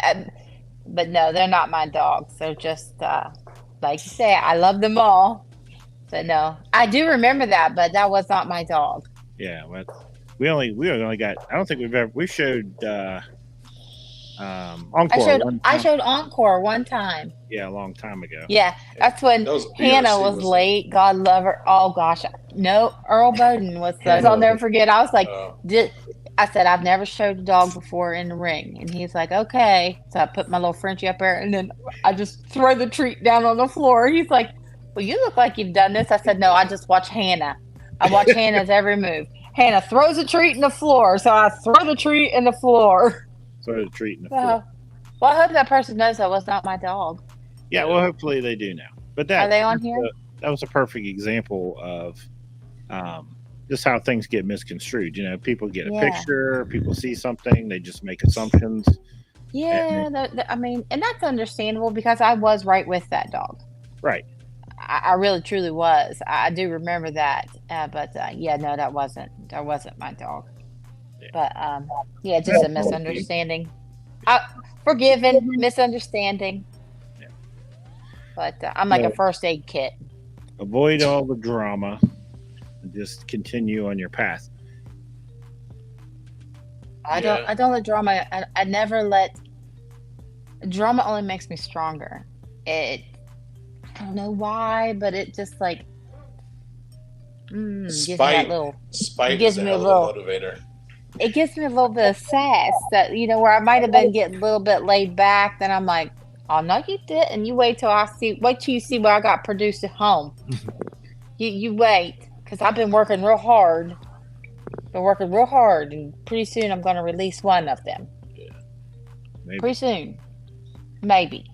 But no, they're not my dogs. They're just, like you say, I love them all. So no, I do remember that, but that was not my dog. Yeah, but we only got. I don't think we showed Encore. I showed Encore one time. Yeah, a long time ago. Yeah, that's when Hannah was late. God love her. Oh gosh, no, Earl Bowden was. I'll never forget. I was like, I said, I've never showed a dog before in the ring, and he's like, okay. So I put my little Frenchie up there, and then I just throw the treat down on the floor. He's like, well, you look like you've done this. I said, no, I just watch Hannah. I watch Hannah's every move. Hannah throws a treat in the floor, so I throw the treat in the floor. Sort of treating the Well, I hope that person knows that was not my dog. Yeah, well, hopefully they do now. But Are they on here? That was a perfect example of just how things get misconstrued. You know, people get a Yeah. picture, people see something, they just make assumptions. Yeah, I mean, and that's understandable because I was right with that dog. Right. I really truly was. I do remember that. But yeah, no, that wasn't my dog. Yeah. But yeah, just a misunderstanding. Forgiven, misunderstanding. Yeah. But I'm like Yeah. a first aid kit. Avoid all the drama and just continue on your path. I don't let drama. I never let drama. Only makes me stronger. I don't know why, but it just like gives me that little. Spite gives is a me a hell of a little- motivator. It gives me a little bit of sass that where I might have been getting a little bit laid back. Then I'm like, oh no, you didn't. You wait till you see what I got produced at home. you wait, because I've been working real hard. And pretty soon I'm going to release one of them. Maybe. Pretty soon, maybe.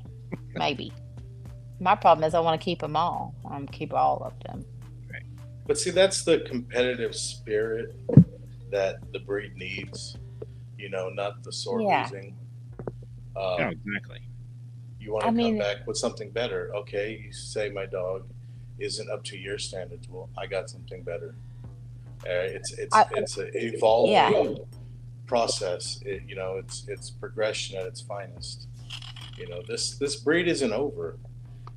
My problem is I want to keep them all. I want to keep all of them. But see, that's the competitive spirit that the breed needs. You know, not the sore Yeah. losing. Yeah, exactly. You want to I come mean- back with something better. Okay, you say my dog isn't up to your standards. Well, I got something better. It's an evolving process. It's progression at its finest. You know, this breed isn't over.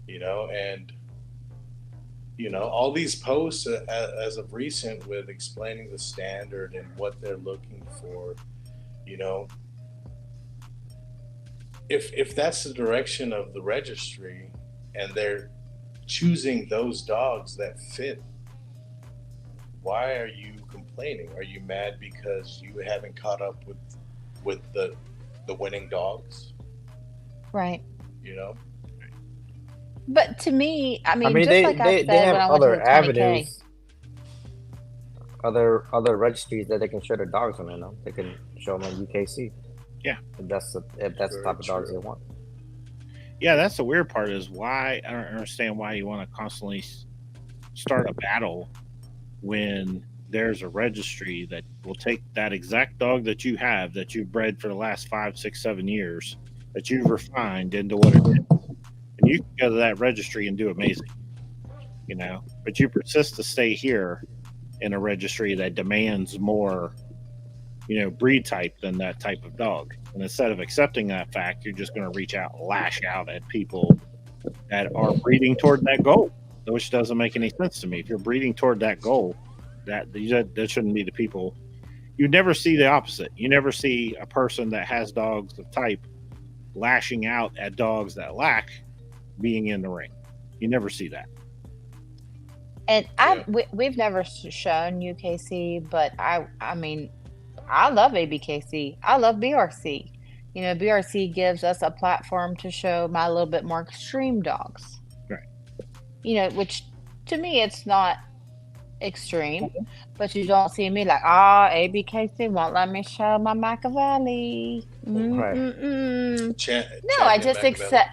You know, and all these posts as of recent with explaining the standard and what they're looking for. You know, if that's the direction of the registry and they're choosing those dogs that fit, why are you complaining? Are you mad because you haven't caught up with the winning dogs? Right. You know, But to me, I mean, I mean, just they like I said have when I went to other the 20K. avenues, other registries that they can show their dogs on. You know, they can show them on UKC. Yeah. if that's the Very type of dogs true. they want. Yeah, that's the weird part is why I don't understand why you want to constantly start a battle when there's a registry that will take that exact dog that you have that you've bred for the last 5, 6, 7 years that you've refined into what it is. And you can go to that registry and do amazing, you know, but you persist to stay here in a registry that demands more, you know, breed type than that type of dog. And instead of accepting that fact, you're just going to reach out and lash out at people that are breeding toward that goal, which doesn't make any sense to me. If you're breeding toward that goal, that shouldn't be the people. You never see the opposite. You never see a person that has dogs of type lashing out at dogs that lack being in the ring. You never see that. And we've never shown UKC, but I mean, I love ABKC. I love BRC. You know, BRC gives us a platform to show my little bit more extreme dogs. Right. You know, which to me it's not extreme, but you don't see me like, ABKC won't let me show my Machiavelli. Right. No, I just accept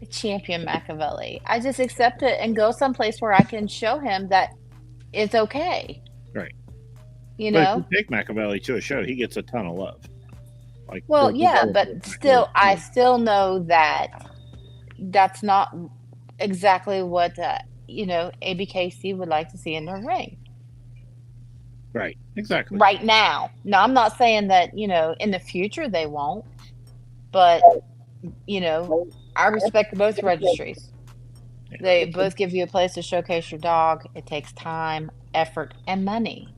Champion Machiavelli. I just accept it and go someplace where I can show him that it's okay. Right. You But know? if you take Machiavelli to a show, he gets a ton of love. Like, Well, there's yeah, no- but still, I still know that that's not exactly what, ABKC would like to see in their ring Right, exactly. right now. No, I'm not saying that, in the future they won't, but, I respect both registries. They both give you a place to showcase your dog. It takes time, effort, and money.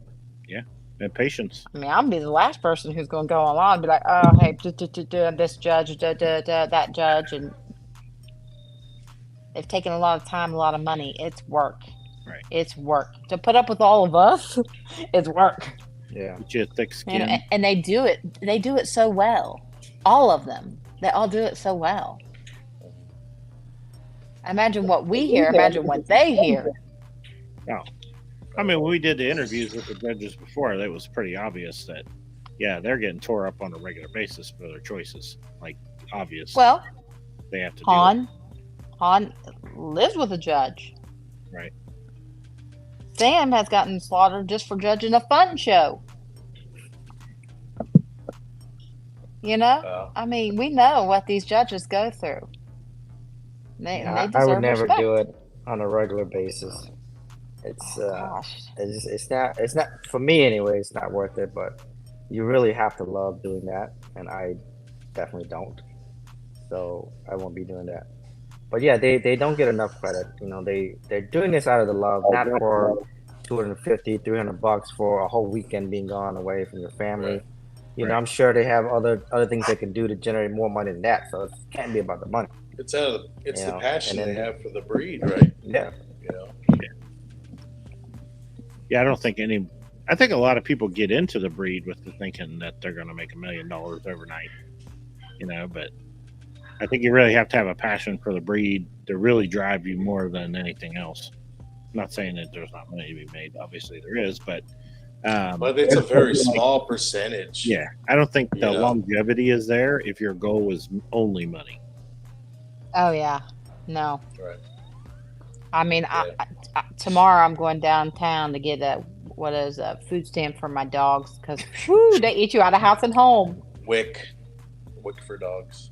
And patience. I mean, I'll be the last person who's going to go online and be like, oh, hey, this judge, that judge. And they've taken a lot of time, a lot of money. It's work. Right. It's work. To put up with all of us, it's work. Yeah. Get you a thick skin. And they do it. They do it so well. All of them. They all do it so well. Imagine what we hear. Imagine what they hear. I mean, when we did the interviews with the judges before, that was pretty obvious that, yeah, they're getting tore up on a regular basis for their choices. Like, obvious. Well, they have to do it. Han lives with a judge. Right. Sam has gotten slaughtered just for judging a fun show. You know? I mean, we know what these judges go through. They I deserve would never respect. do it on a regular basis. It's Gosh. it's not for me anyway. It's not worth it. But you really have to love doing that, and I definitely don't. So I won't be doing that. But yeah, they don't get enough credit. You know, they're doing this out of the love, not for $250, $300 for a whole weekend being gone away from your family. Right. You know, I'm sure they have other things they can do to generate more money than that. So it can't be about the money. It's You the know, passion and they then- have for the breed, right? Yeah. You know, Yeah, I don't think I think a lot of people get into the breed with the thinking that they're going to make $1 million overnight, you know, but I think you really have to have a passion for the breed to really drive you more than anything else. I'm not saying that there's not money to be made. Obviously there is, but it's a very small percentage. yeah, I don't think the Yeah. longevity is there if your goal is only money. Oh yeah. No. Right. I mean, Yeah. I tomorrow I'm going downtown to get a food stamp for my dogs because they eat you out of house and home. Wick for dogs.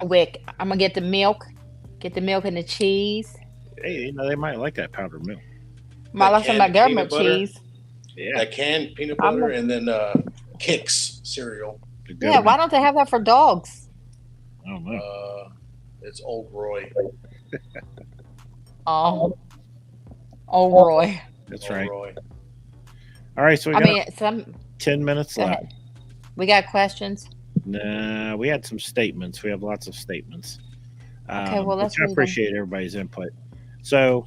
Wick, I'm gonna get the milk and the cheese. Hey, you know, they might like that powdered milk. My like some of my canned government peanut butter? cheese. Yeah. That canned peanut I'm butter and then Kix cereal. the Yeah, government- why don't they have that for dogs? I don't know. It's Old Roy. Oh, Roy. That's Old right. Roy. All right, so we I got mean, 10 minutes go left. ahead. We got questions. Nah, we had some statements. We have lots of statements. Okay, well, let's which I read them. appreciate everybody's input. So,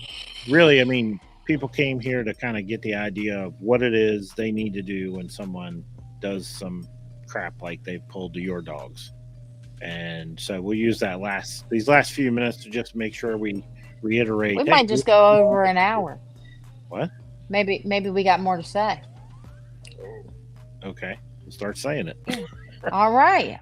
really, I mean, people came here to kind of get the idea of what it is they need to do when someone does some crap like they pulled to your dogs. And so we'll use these last few minutes to just make sure we reiterate. We might just go over an hour. What? Maybe we got more to say. Okay, we'll start saying it. All right.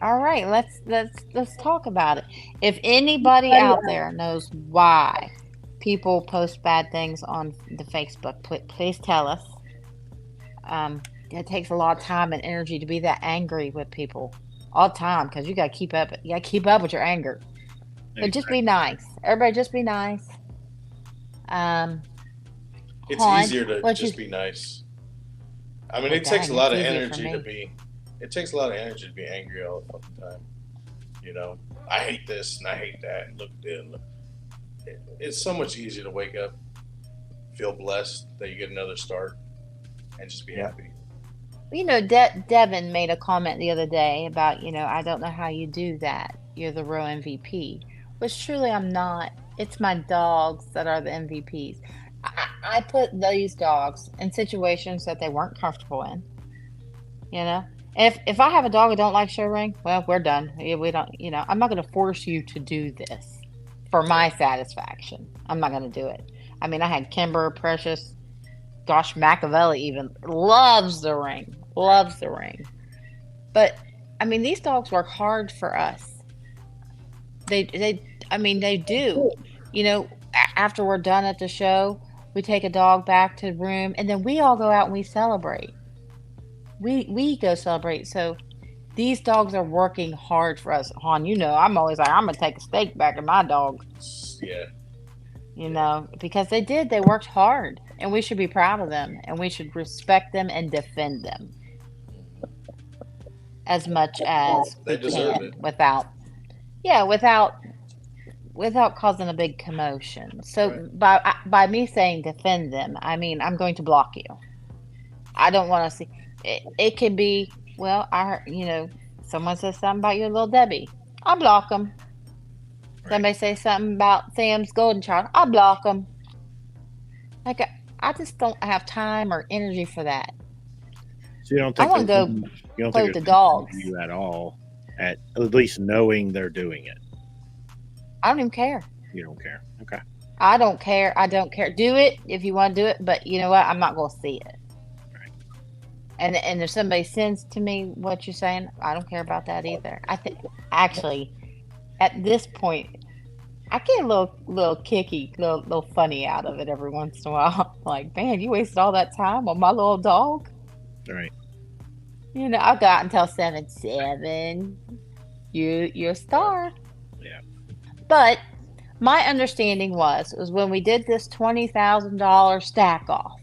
Let's talk about it. If anybody out there knows why people post bad things on the Facebook, please tell us. It takes a lot of time and energy to be that angry with people all the time because you got to keep up. You got to keep up with your anger. But just be nice. Everybody, just be nice. It's Han, easier to what'd just you- be nice. I mean, Well, it takes a dang, lot of it's easier energy for to me. be. It takes a lot of energy to be angry all the fucking time. You know, I hate this and I hate that. And look at this. It's so much easier to wake up, feel blessed that you get another start, and just be happy. You know, Devin made a comment the other day about, I don't know how you do that. You're the row MVP, which truly I'm not. It's my dogs that are the MVPs. I put these dogs in situations that they weren't comfortable in. If I have a dog who don't like show ring, well, we're done. We don't. I'm not going to force you to do this for my satisfaction. I'm not going to do it. I mean, I had Kimber, Precious, gosh, Machiavelli even loves the ring. But I mean, these dogs work hard for us. They do. After we're done at the show, we take a dog back to the room, and then we all go out and we celebrate. We go celebrate. So these dogs are working hard for us. Han, I'm always like, I'm gonna take a steak back at my dog. Yeah. Because they worked hard, and we should be proud of them, and we should respect them and defend them as much as They we deserve can it. without causing a big commotion. So Right. by me saying defend them, I mean I'm going to block you. I don't want to see it. It could be, well, I heard, someone says something about your little Debbie, I block them. Somebody say something about Sam's golden child, I block them. Like I just don't have time or energy for that. So you don't I think wanna there's- go you don't play think with there's the dogs. anything to you at all at least knowing they're doing it. I don't even care. You don't care. Okay. I don't care. I don't care. Do it if you want to do it, but you know what? I'm not going to see it. And if somebody sends to me what you're saying, I don't care about that either. I think actually, at this point, I get a little kicky, little funny out of it every once in a while. Like, man, you wasted all that time on my little dog. Right. You know, I'll go out until 7. You're a star. Yeah. But my understanding was when we did this $20,000 stack off.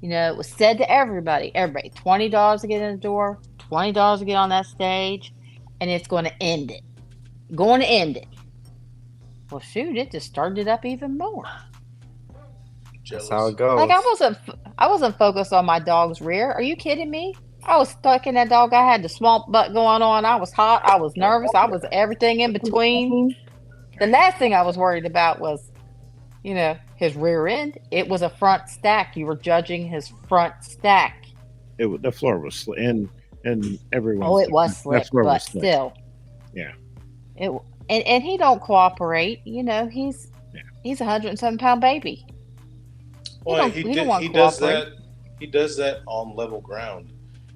You know, it was said to everybody, $20 to get in the door, $20 to get on that stage, and it's going to end it. Going to end it. Well, shoot, it just started it up even more. Jealous. That's how it goes. Like I wasn't focused on my dog's rear. Are you kidding me? I was stuck in that dog. I had the swamp butt going on. I was hot. I was nervous. I was everything in between. The last thing I was worried about was, you know, his rear end. It was a front stack. You were judging his front stack. The floor was and everyone. Oh, it was slick, floor but was slick. still. Yeah. And he don't cooperate. You know, he's 107-pound baby. Well, he don't he want to does cooperate. that. He does that on level ground.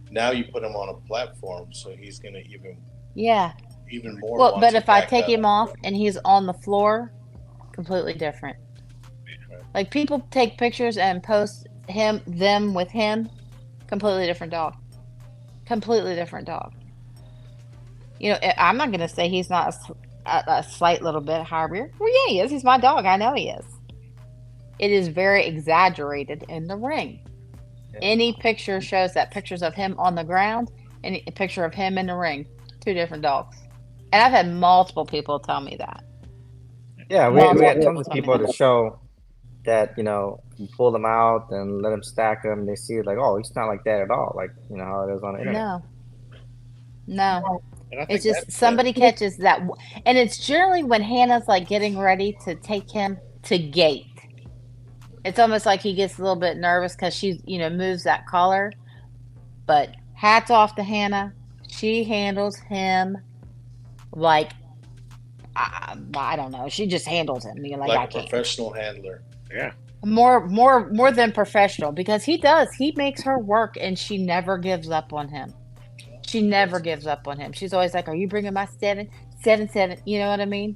Now you put him on a platform, so he's gonna Yeah. even more. Well, want but to if I back take up. him off and he's on the floor, completely different. Like people take pictures and post them with him, completely different dog. Completely different dog. You know, I'm not gonna say he's not a slight little bit high rear. Well, yeah, he is. He's my dog. I know he is. It is very exaggerated in the ring. Yeah. Any picture shows that pictures of him on the ground and a picture of him in the ring. Two different dogs. And I've had multiple people tell me that. Yeah, we Multiple had tons of tell me people that. to show that, you know, you pull them out and let them stack them. And they see it like, oh, he's not like that at all. Like, you know, how it is on the internet. No. And I think It's just that's- somebody catches that. And it's generally when Hannah's like getting ready to take him to gate. It's almost like he gets a little bit nervous because she, you know, moves that collar. But hats off to Hannah. She handles him like, I don't know. She just handles him. You're like, I like a can't. professional handler. Yeah. More than professional because he does. He makes her work and she never gives up on him. She never gives up on him. She's always like, are you bringing my 7? You know what I mean?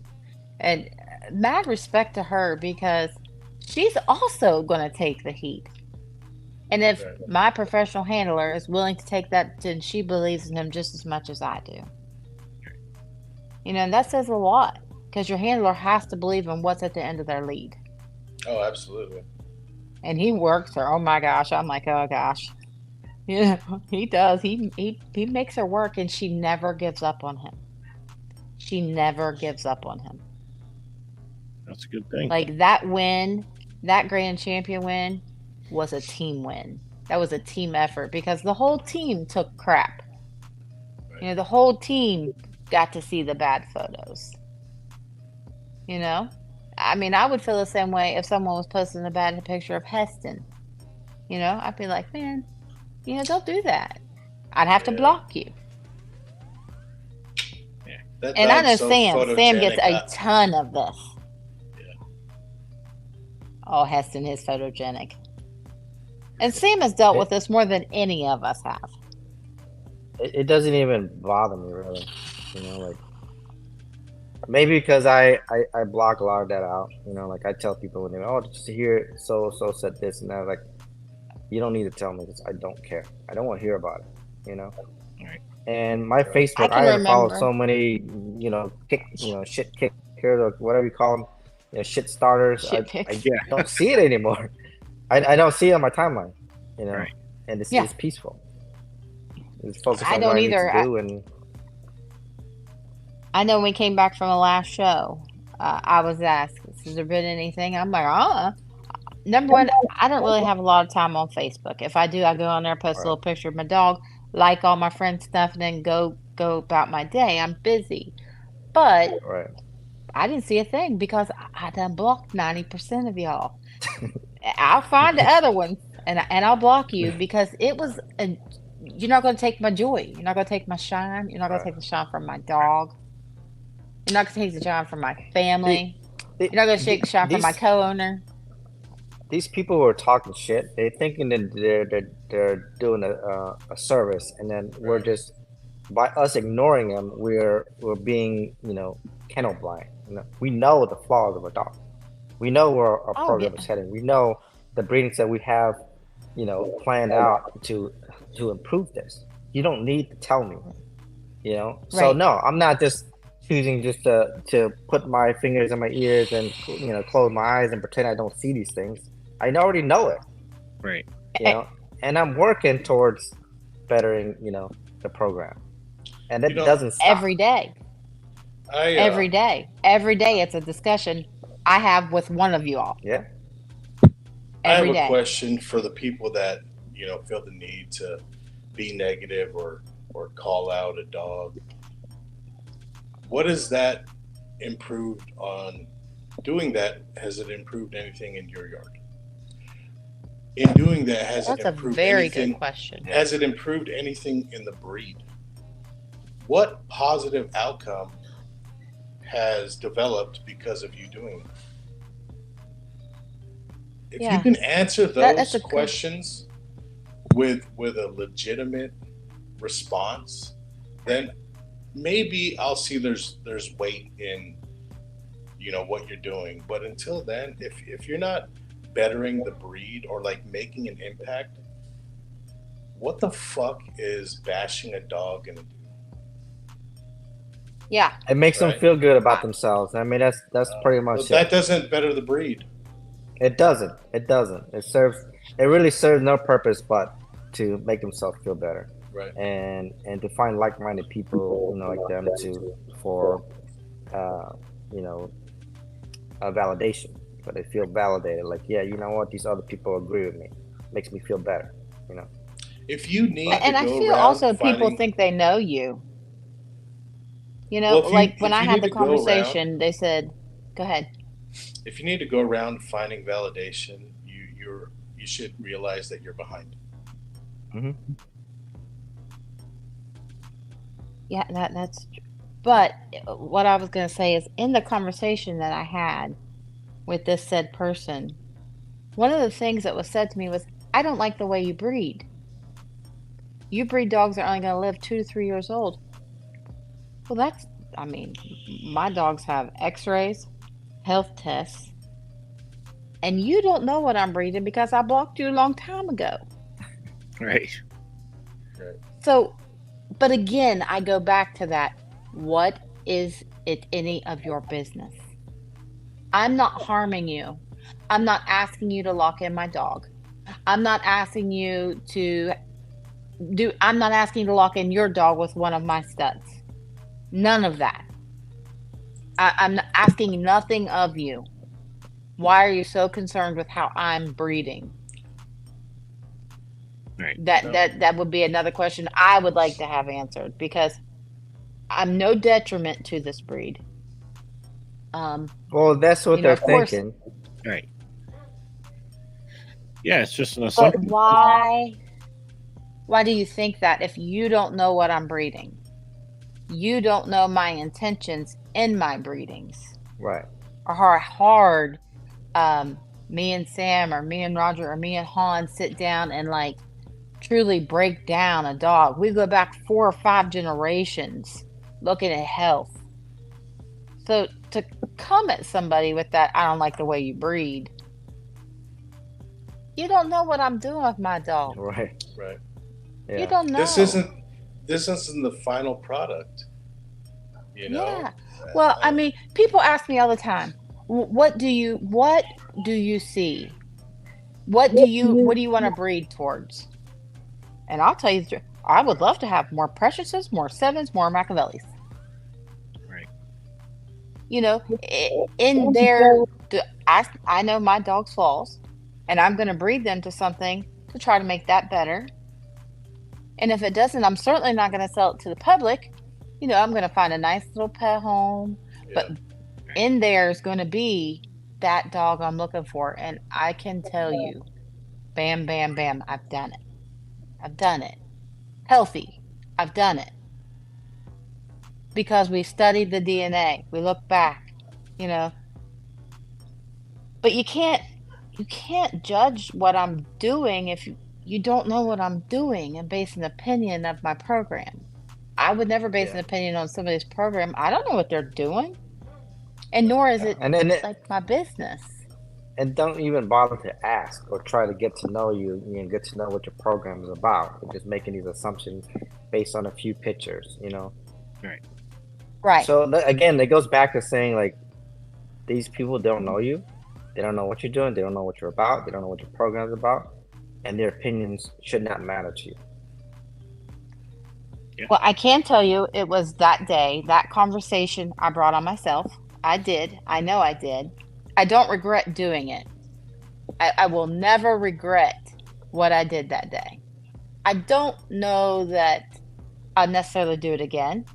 And mad respect to her because she's also going to take the heat. And if Right. my professional handler is willing to take that, then she believes in him just as much as I do. You know, and that says a lot because your handler has to believe in what's at the end of their lead. Oh, absolutely. And he works her. Oh my gosh. I'm like, oh gosh. Yeah, he does. He makes her work and she never gives up on him. She never gives up on him. That's a good thing. Like that win, that grand champion win was a team win. That was a team effort because the whole team took crap. You know, the whole team got to see the bad photos. You know? I mean, I would feel the same way if someone was posting a bad picture of Heston. You know, I'd be like, man, you know, don't do that. I'd have to Yeah. block you. That And I know dog's so Sam gets photogenic. a ton of this. Yeah. Oh, Heston is photogenic. And Sam has dealt with this more than any of us have. It doesn't even bother me really. You know, like maybe because I block a lot of that out. You know, like I tell people when they just hear so said this and that. Like, you don't need to tell me because I don't care. I don't want to hear about it. You know. Right. And my Facebook, can I have followed remember. so many, you know, shit kickers or whatever you call them, you know, shit starters. Shit I pics. Yeah. don't see it anymore. I don't see it on my timeline. You know, Right. and it's, Yeah. it's peaceful. It's focused I on don't what either. I need to do and. I know when we came back from the last show, I was asked, has there been anything? I'm like, Number one, I don't really have a lot of time on Facebook. If I do, I go on there, post a little picture of my dog, like all my friends' stuff, and then go about my day. I'm busy. But Right. I didn't see a thing because I done blocked 90% of y'all. I'll find the other ones and I'll block you because you're not going to take my joy. You're not going to take my shine. You're not going to take the shine from my dog. You're not going to take the shine from my family. You're not gonna shake shop for my these- co-owner. These people who are talking shit, they're thinking that they're doing a service, and then we're just, by us ignoring them, we're being, kennel blind. We know the flaws of a dog. We know where our Oh, program yeah. is heading. We know the breedings that we have, planned out to improve this. You don't need to tell me, So Right. no, I'm not just choosing just to put my fingers in my ears and close my eyes and pretend I don't see these things. I already know it, Right. and I'm working towards bettering, the program, and it You know, doesn't stop. Every day. Every day. Every day it's a discussion I have with one of you all. Yeah. I have Every a day. question for the people that feel the need to be negative or call out a dog. What has that improved on doing that? Has it improved anything in your yard? In doing that, has That's it a improved very anything? good question. Has it improved anything in the breed? What positive outcome has developed because of you doing that? If Yeah. you can answer That's those a good- questions with a legitimate response, then maybe I'll see there's weight in what you're doing. But until then, if you're not bettering the breed or like making an impact, what the fuck is bashing a dog gonna do? Yeah. It makes them Right. feel good about themselves. I mean, that's pretty But much that it. doesn't better the breed. It doesn't. It doesn't. It really serves no purpose but to make themselves feel better, Right. and to find like-minded people, like them for, a validation. But they feel validated. Like, yeah, you know what? These other people agree with me. Makes me feel better. If you need And to I go feel around also people finding- think they know you. Well, if you- like when if I you had need the to go around- conversation, they said, "Go ahead." if you need to go around finding validation, you should realize that you're behind. Yeah, that's. But what I was going to say is, in the conversation that I had with this said person, one of the things that was said to me was, "I don't like the way you breed. You breed dogs that are only going to live 2 to 3 years old." Well, my dogs have X-rays, health tests, and you don't know what I'm breeding because I blocked you a long time ago. Right. So, but again, I go back to that. What is it any of your business? I'm not harming you. I'm not asking you to lock in my dog. I'm not asking you to lock in your dog with one of my studs. None of that. I'm asking nothing of you. Why are you so concerned with how I'm breeding? Right. That would be another question I would like to have answered, because I'm no detriment to this breed. Well, that's what they're of course. thinking. Right. Yeah, it's just an But assumption. why do you think that if you don't know what I'm breeding? You don't know my intentions in my breedings, Right. or how hard me and Sam or me and Roger or me and Han sit down and like truly break down a dog. We go back 4 or 5 generations looking at health. So to come at somebody with that, "I don't like the way you breed," you don't know what I'm doing with my dog. Right. Right. Yeah. You don't know. This isn't the final product. Yeah. Well, I mean, people ask me all the time, what do you see? What do you want to breed towards? And I'll tell you the truth. I would love to have more Preciouses, more Sevens, more Machiavellis. Right. In there, I know my dog's flaws, and I'm going to breed them to something to try to make that better. And if it doesn't, I'm certainly not going to sell it to the public. I'm going to find a nice little pet home, but in there is going to be that dog I'm looking for. And I can tell you, bam, bam, bam, I've done it. Healthy, I've done it. Because we studied the DNA. We look back, But you can't judge what I'm doing if you don't know what I'm doing and base an opinion of my program. I would never base an Yeah. opinion on somebody's program. I don't know what they're doing, and nor is it like my business. And don't even bother to ask or try to get to know you and get to know what your program is about. You're just making these assumptions based on a few pictures, you know. Right. So again, it goes back to saying like these people don't know you, they don't know what you're doing, they don't know what you're about, they don't know what your program is about, and their opinions should not matter to you. Well, I can tell you it was that day, that conversation I brought on myself. I did. I know I did. I don't regret doing it. I will never regret what I did that day. I don't know that I'd necessarily do it again.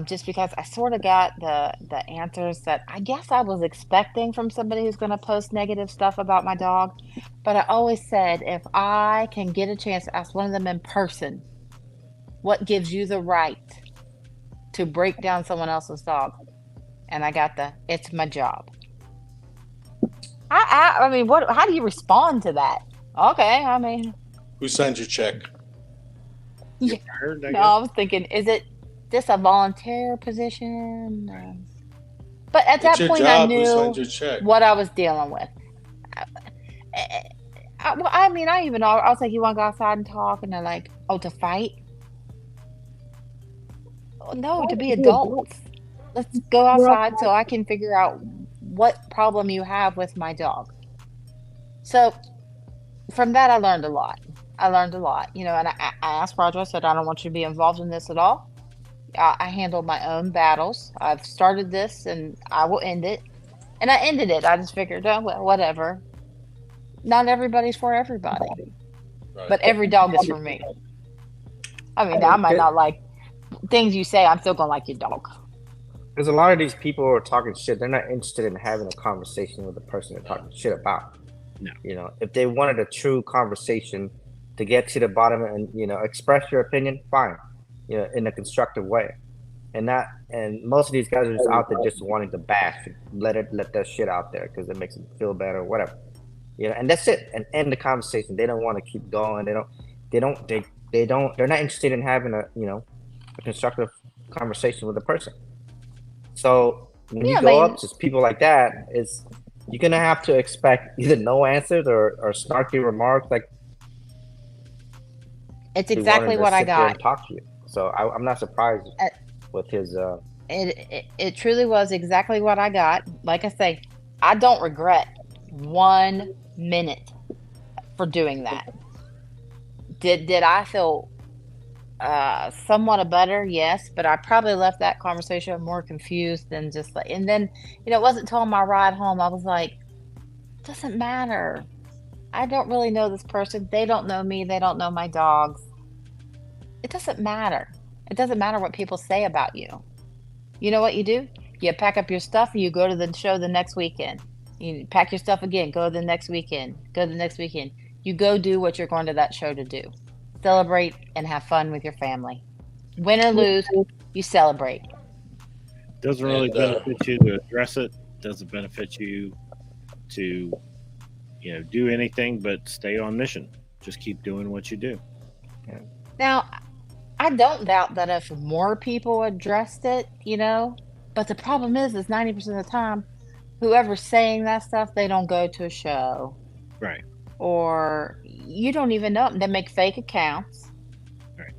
Just because I sort of got the answers that I guess I was expecting from somebody who's going to post negative stuff about my dog. But I always said, if I can get a chance to ask one of them in person, what gives you the right to break down someone else's dog? And I got it's my job. I mean, how do you respond to that? Okay, I mean, Who signed your check? Fired, I no, guess. I was thinking, is it this a volunteer position? But at It's that your point, job. I Who knew signed your check? what I was dealing with. Well, I mean, I was like, you want to go outside and talk? And they're like, oh, to fight? Oh, no, to be adults. Let's go outside so I can figure out what problem you have with my dog. So from that, I learned a lot. You know, and I asked Roger, I said, I don't want you to be involved in this at all. I handle my own battles. I've started this and I will end it. And I ended it. I just figured, oh, well, whatever. Not everybody's for everybody, Right. but every dog is for me. I mean, I might not like things you say. I'm still going to like your dog. Because a lot of these people who are talking shit, they're not interested in having a conversation with the person they're talking shit about. No. You know, if they wanted a true conversation to get to the bottom and, you know, express your opinion, fine, you know, in a constructive way. And most of these guys are just out there just wanting to bash, let that shit out there because it makes them feel better or whatever. You know, and that's it. And end the conversation. They don't want to keep going. They're not interested in having a constructive conversation with a person. So when you go up to people like that, you're gonna have to expect either no answers or snarky remarks. Like it's exactly what I got. And talk to you. So I'm not surprised with his. It truly was exactly what I got. Like I say, I don't regret 1 minute for doing that. Did I feel somewhat better? Yes, but I probably left that conversation more confused than just like. And then, you know, it wasn't until my ride home I was like, doesn't matter. I don't really know this person. They don't know me. They don't know my dogs. It doesn't matter. It doesn't matter what people say about you. You know what you do? You pack up your stuff and you go to the show the next weekend. You pack your stuff again, go the next weekend, You go do what you're going to that show to do. Celebrate and have fun with your family. Win or lose, you celebrate. Doesn't really benefit you to address it. Doesn't benefit you to, you know, do anything but stay on mission. Just keep doing what you do. Yeah. Now, I don't doubt that if more people addressed it, you know, but the problem is 90% of the time, whoever's saying that stuff, they don't go to a show. Right. Or you don't even know them. They make fake accounts. Right.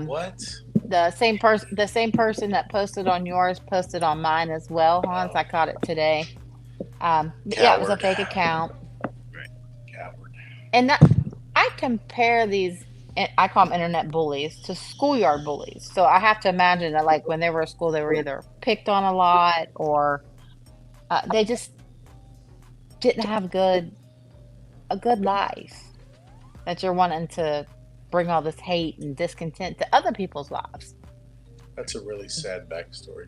What? The same person that posted on yours posted on mine as well, Hans. I caught it today. Yeah, it was a fake account. Right. Coward. And I compare these, I call them internet bullies, to schoolyard bullies. So I have to imagine that, like, when they were at school, they were either picked on a lot or they just didn't have a good life, that you're wanting to bring all this hate and discontent to other people's lives. That's a really sad backstory.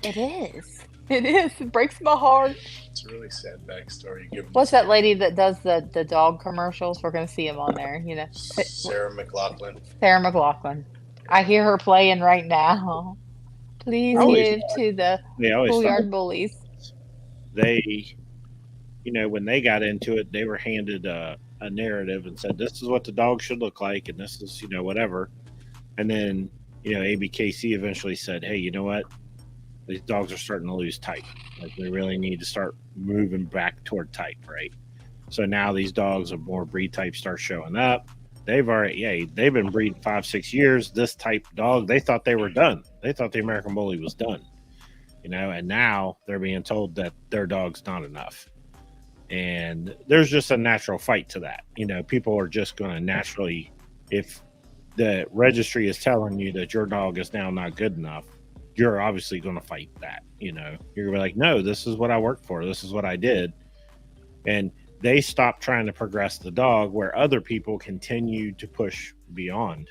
It is. It breaks my heart. It's a really sad backstory. What's that lady that does the dog commercials? We're going to see him on there, you know. Sarah McLaughlin. Sarah McLaughlin. I hear her playing right now. Please give to the schoolyard bullies. They you know, when they got into it, they were handed a narrative and said, this is what the dog should look like, and this is, you know, whatever. And then, you know, ABKC eventually said, hey, you know what? These dogs are starting to lose type. Like, we really need to start moving back toward type, right? So now these dogs of more breed type start showing up. They've been breeding 5-6 years. This type dog, they thought they were done. They thought the American Bully was done, you know, and now they're being told that their dog's not enough. And there's just a natural fight to that. You know, people are just going to naturally, if the registry is telling you that your dog is now not good enough, you're obviously going to fight that. You know, you're going to be like, no, this is what I worked for. This is what I did. And they stopped trying to progress the dog, where other people continue to push beyond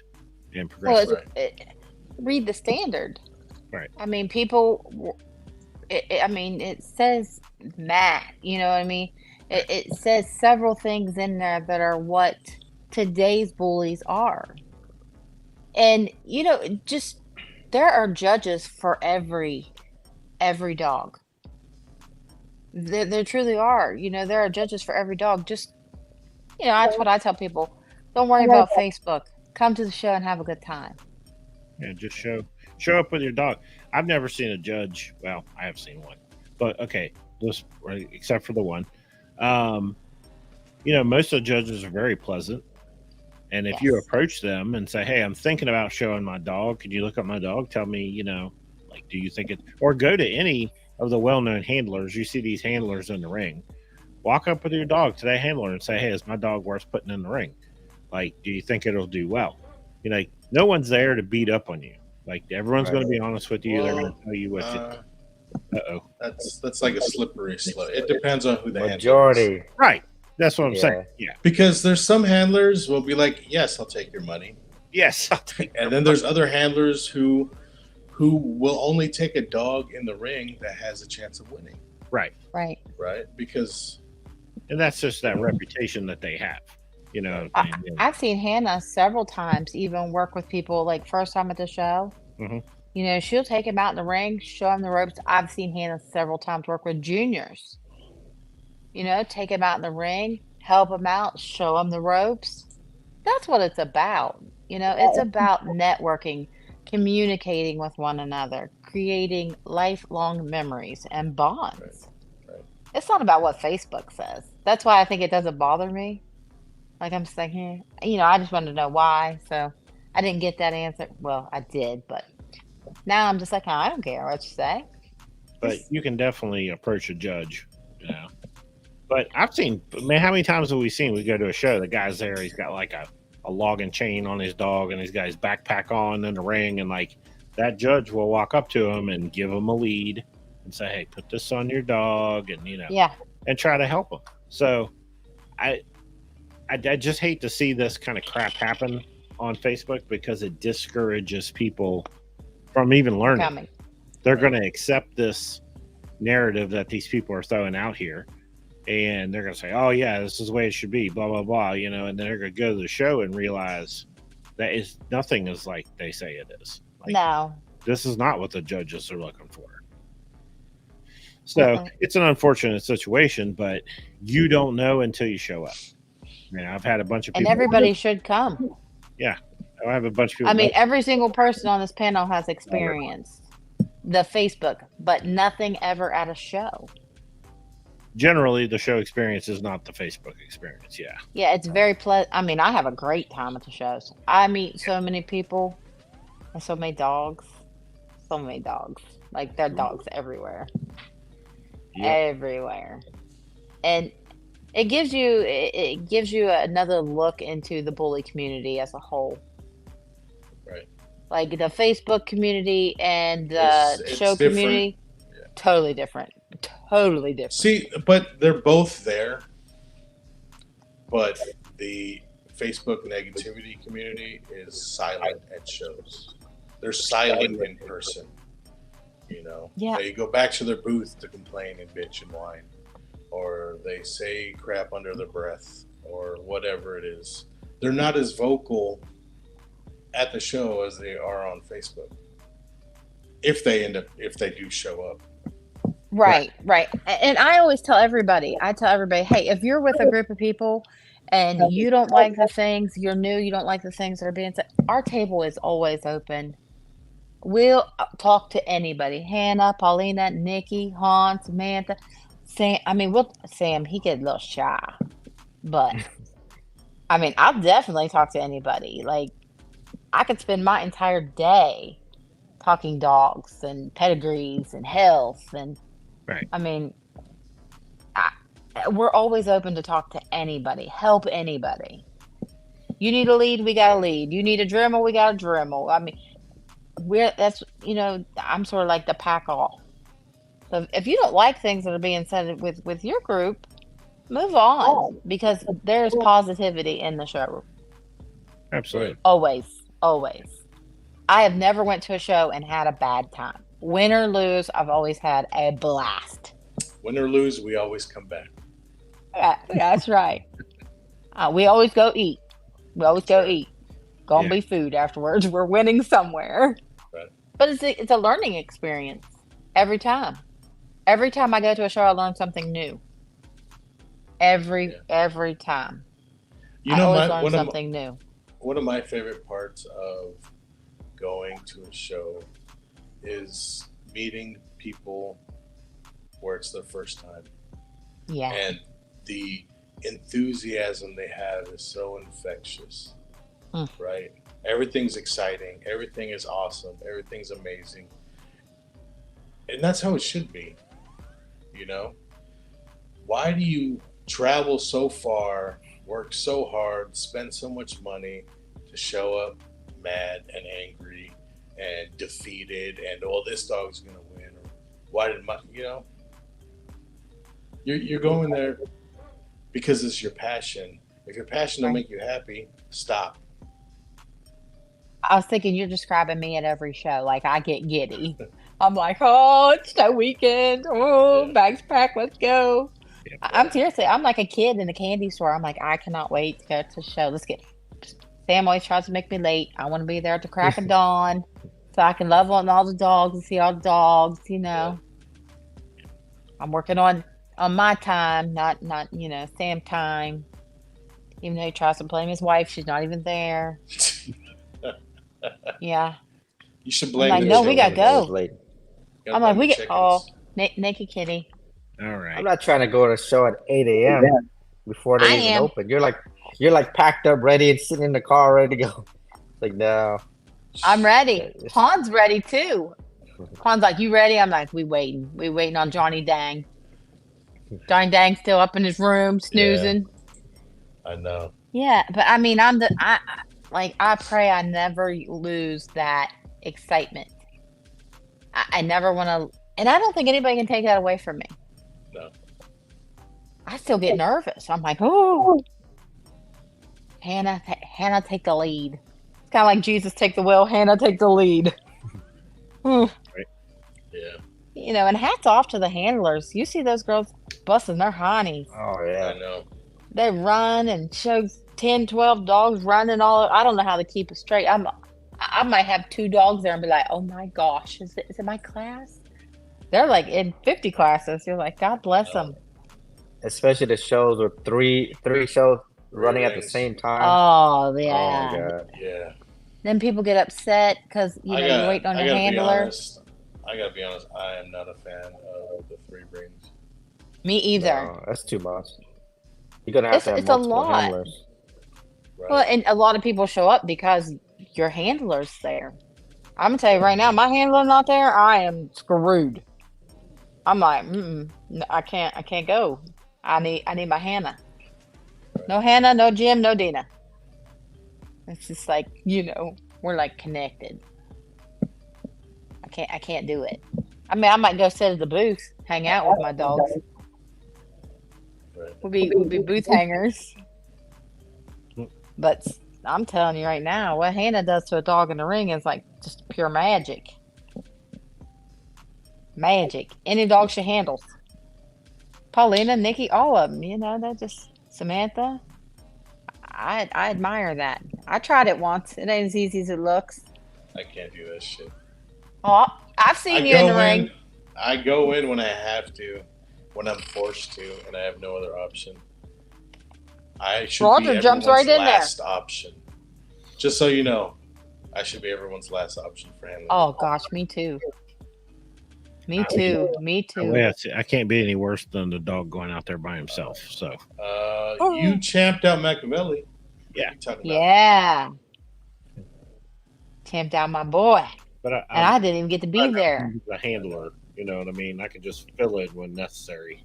and progress. Well, read the standard. Right. I mean, people. It says Matt. You know what I mean? It says several things in there that are what today's bullies are. And you know, just there are judges for every dog. There truly are. You know, there are judges for every dog. Just, you know, that's what I tell people. Don't worry about Facebook. Come to the show and have a good time. Yeah, just show up with your dog. I've never seen a judge. Well, I have seen one, but okay, except for the one. You know, most of the judges are very pleasant. And if you Yes. approach them and say, hey, I'm thinking about showing my dog, could you look up my dog? Tell me, you know, like, do you think it, or go to any of the well-known handlers. You see these handlers in the ring. Walk up with your dog to that handler and say, hey, is my dog worth putting in the ring? Like, do you think it'll do well? You know, no one's there to beat up on you. Like, everyone's going to be honest with you. They're going to tell you what you. That's like a slippery slope. It depends on who the handler is. Majority. Right. That's what I'm Yeah. saying. Yeah. Because there's some handlers will be like, yes, I'll take your money. Yes. I'll take And then there's other handlers who will only take a dog in the ring that has a chance of winning. Right. Right. Right? Because And that's just that reputation that they have. You know. I've seen Hannah several times even work with people like first time at the show. Mhm. You know, she'll take him out in the ring, show him the ropes. I've seen Hannah several times work with juniors. You know, take him out in the ring, help him out, show him the ropes. That's what it's about. You know, it's about networking, communicating with one another, creating lifelong memories and bonds. Right. It's not about what Facebook says. That's why I think it doesn't bother me. Like I'm thinking, you know, I just wanted to know why. So I didn't get that answer. Well, I did, but now I'm just like, I don't care what you say. But you can definitely approach a judge, you know. But I've seen, man, how many times have we seen? We go to a show, the guy's there, he's got like a logging chain on his dog, and he's got his backpack on in the ring, and like that judge will walk up to him and give him a lead and say, hey, put this on your dog, and you know, Yeah. and try to help him. So I just hate to see this kind of crap happen on Facebook because it discourages people from even learning. Coming. They're going to accept this narrative that these people are throwing out here, and they're going to say, oh yeah, this is the way it should be, blah blah blah, you know, and then they're going to go to the show and realize that is nothing is like they say it is. Like, No. this is not what the judges are looking for. So it's an unfortunate situation, but you don't know until you show up. I mean, I've had a bunch of And people. everybody should come. I have a bunch of people. I mean, every single person on this panel has experienced the Facebook, but nothing ever at a show. generally, the show experience is not the Facebook experience. Yeah. Yeah, it's very pleasant. I mean, I have a great time at the shows. I meet so many people and so many dogs. So many dogs. Like, there are dogs everywhere. Yep. Everywhere. And it gives you another look into the bully community as a whole. Right. Like the Facebook community and the It's show different. community, Yeah. totally different. Totally different. See, but they're both there. But the Facebook negativity community is silent at shows. They're silent in person. You know, Yeah. they go back to their booth to complain and bitch and whine, or they say crap under their breath, or whatever it is. They're not as vocal at the show as they are on Facebook. If they do show up. Right, right. And I always tell everybody, hey, if you're with a group of people and you don't like the things, you're new, you don't like the things that are being said, our table is always open. We'll talk to anybody. Hannah, Paulina, Nikki, Hans, Samantha, Sam. I mean, Sam, he get a little shy, but I mean, I'll definitely talk to anybody. Like, I could spend my entire day talking dogs and pedigrees and health and Right. I mean, we're always open to talk to anybody, help anybody. You need a lead, we got a lead. You need a Dremel, we got a Dremel. I mean, I'm sort of like the pack all. So if you don't like things that are being said with your group, move on because there's positivity in the showroom. Absolutely. Always, always. I have never went to a show and had a bad time. Win or lose, I've always had a blast. Win or lose, we always come back. That's right. We always go eat. Gonna be food afterwards. We're winning somewhere. Right. But it's a learning experience every time. Every time I go to a show, I learn something new. Every time. You I know, always learn something new. One of my favorite parts of going to a show is meeting people where it's their first time. Yeah. And the enthusiasm they have is so infectious, right? Everything's exciting. Everything is awesome. Everything's amazing. And that's how it should be, you know? Why do you travel so far, work so hard, spend so much money to show up mad and angry and defeated and, oh, this dog's going to win? Or why did you're going there because it's your passion. If your passion don't make you happy, stop. I was thinking you're describing me at every show. Like I get giddy. I'm like, oh, it's show weekend. Oh, bags packed. Let's go. Yeah. I'm seriously, I'm like a kid in a candy store. I'm like, I cannot wait to go to the show. Let's get. Sam always tries to make me late. I want to be there at the crack of dawn so I can love on all the dogs and see all the dogs. You know, I'm working on my time, not Sam time. Even though he tries to blame his wife, she's not even there. Yeah. You should blame I'm like, the no, show we gotta owners. go. Late. You gotta I'm like, blame we the get chickens. naked kitty. All right. I'm not trying to go to a show at 8 a.m. before they I even am. open. You're like packed up, ready, and sitting in the car, ready to go. Like, no. I'm ready. Han's ready too. Han's like, you ready? I'm like, we waiting on Johnny Dang. Johnny Dang's still up in his room snoozing. I know. Yeah, but I mean, I pray I never lose that excitement. I never want to, and I don't think anybody can take that away from me. No. I still get nervous. I'm like, oh, Hannah, take the lead. It's kind of like Jesus take the wheel, Hannah take the lead. Yeah. And hats off to the handlers. You see those girls busting their honeys. Oh, I yeah. know. They run and show 10, 12 dogs running all. I don't know how to keep it straight. I might have 2 dogs there and be like, oh my gosh, is it my class? They're like in 50 classes. You're like, God bless them. Especially the shows with three shows running at the rings. same time. Oh, Oh, yeah. my God. Yeah. Then people get upset because, you're waiting on your handler. I gotta be honest. I am not a fan of the 3 rings. Me either. No, that's too much. You're going to have to have It's a multiple lot. handlers. Right. Well, and a lot of people show up because your handler's there. I'm gonna tell you right now, my handler's not there, I am screwed. I'm like, I can't go. I need my Hannah. No Hannah, no Jim, no Dina. It's just like, we're like connected. I can't do it. I mean, I might go sit at the booth, hang out with my dogs. Right. We'll be booth hangers. But I'm telling you right now, what Hannah does to a dog in the ring is like just pure magic. Magic. Any dog she handles. Paulina, Nikki, all of them. They're just Samantha. I admire that. I tried it once. It ain't as easy as it looks. I can't do that shit. Oh, I've seen you in the ring. I go in when I have to, when I'm forced to, and I have no other option. I should Roger be jumps everyone's right in there. last option. Just so you know, I should be everyone's last option for handling. Oh gosh, me too. Me too. Me too. Yeah, I can't be any worse than the dog going out there by himself. So You champed out Machiavelli. Yeah. What are you talking about? Yeah. Tamped out my boy. but And I didn't even get to be there. The handler, you know what I mean? I can just fill it when necessary.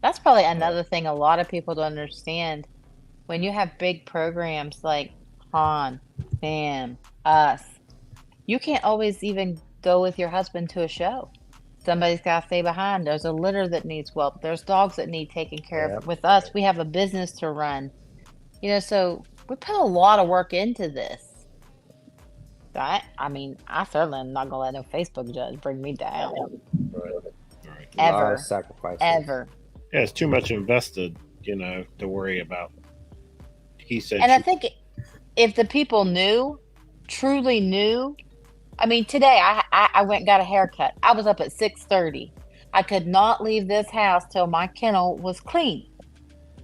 That's probably another thing a lot of people don't understand. When you have big programs like Han, Sam, us, you can't always even go with your husband to a show. Somebody's got to stay behind. There's a litter that needs whelp. There's dogs that need taken care Yep. of. With us, we have a business to run. You know, so we put a lot of work into this. I mean, I certainly am not going to let no Facebook judge bring me down. Right. Right. A lot Ever. of sacrifices. Ever. Yeah, it's too much invested, you know, to worry about. He said, And I think if the people knew, truly knew, I mean, today I went and got a haircut. I was up at 6:30. I could not leave this house till my kennel was clean.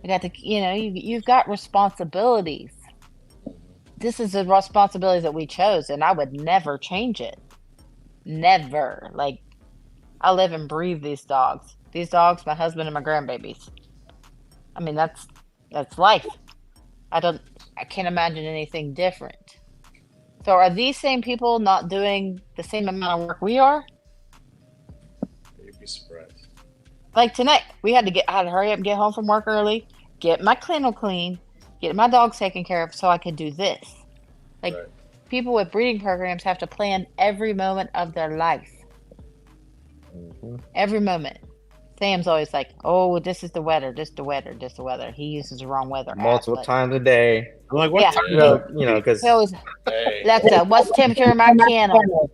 I got to, you know, you've got responsibilities. This is the responsibilities that we chose, and I would never change it. Never. Like, I live and breathe these dogs. These dogs, my husband, and my grandbabies. I mean, that's life. I can't imagine anything different. So are these same people not doing the same amount of work we are? You'd be surprised. Like tonight, I had to hurry up and get home from work early, get my kennel clean, get my dogs taken care of so I could do this. Like, Right. people with breeding programs have to plan every moment of their life. Mhm. Every moment. Sam's always like, oh, this is the weather, this is the weather, this is the weather. He uses the wrong weather app, Multiple but- times a day. I'm like, what Yeah. time? You know, because He always, Hey, Alexa, what's the temperature of my kennel?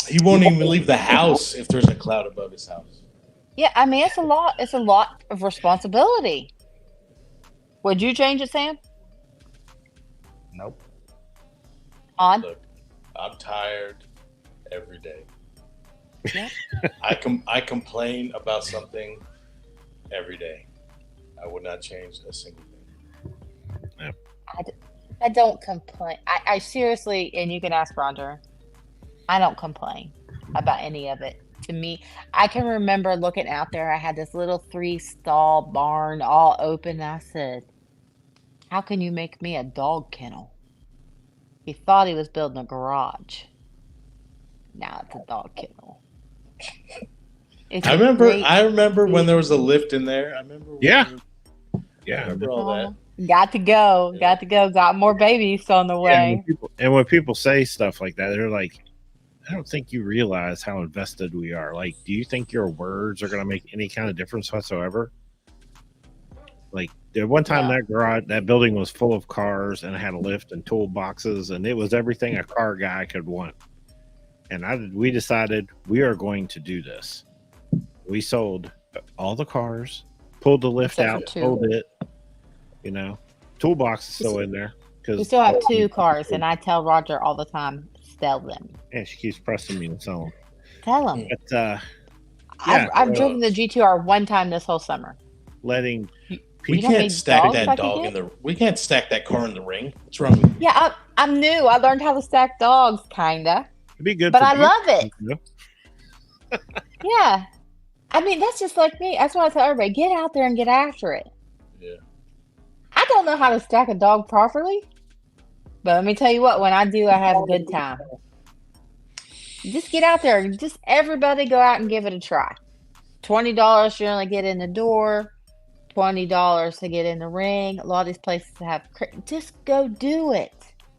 he won't even leave the house if there's a cloud above his house. Yeah, I mean, it's a lot of responsibility. Would you change it, Sam? nope. On? Look, I'm tired every day. Yeah. I complain about something every day. I would not change a single thing. I don't complain. I seriously, and you can ask Roger, I don't complain about any of it. To me, I can remember looking out there. I had this little 3-stall barn all open. I said, how can you make me a dog kennel? He thought he was building a garage. Now it's a dog kennel. It's I a remember. great- I remember when there was a lift in there. I remember. when Yeah. we were- I Yeah. remember all that. Got to go. Got to go. Got more babies on the way. And when people say stuff like that, they're like, I don't think you realize how invested we are. Like, do you think your words are going to make any kind of difference whatsoever? Like, the one time that building was full of cars and it had a lift and toolboxes, and it was everything a car guy could want. And we decided we are going to do this. We sold all the cars, pulled the lift Except for out, two. sold it. You know, toolbox is still in there. We still have 2 cars, and I tell Roger all the time, sell them. Yeah, she keeps pressing me to sell them. Tell them. But I've driven the GTR one time this whole summer. letting We You know how many can't stack dogs that I can dog get? in the. We can't stack that car in the ring. What's wrong with you? Yeah, I'm new. I learned how to stack dogs, kinda, it'd be good, but for I people, love it. you know? Yeah, I mean that's just like me. That's why I tell everybody, get out there and get after it. Yeah. I don't know how to stack a dog properly, but let me tell you what. When I do, I have a good time. Just get out there. Just everybody go out and give it a try. $20 you only get in the door. $20 to get in the ring. A lot of these places have. Just go do it.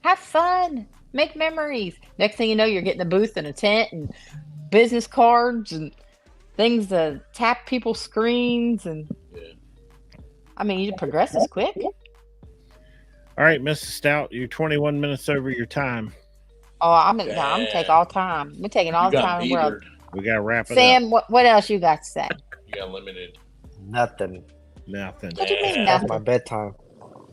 Have fun. Make memories. Next thing you know, you're getting a booth and a tent and business cards and things to tap people's screens and. Yeah. I mean, you progress is quick. All right, Mrs. Stout, you're 21 minutes over your time. Oh, I'm gonna take all time. We're taking all You the got time in the world. metered. We got to wrap it up. Sam, what else you got to say? You got limited. Nothing. Nothing. What do you mean Yeah. That's nothing? my bedtime.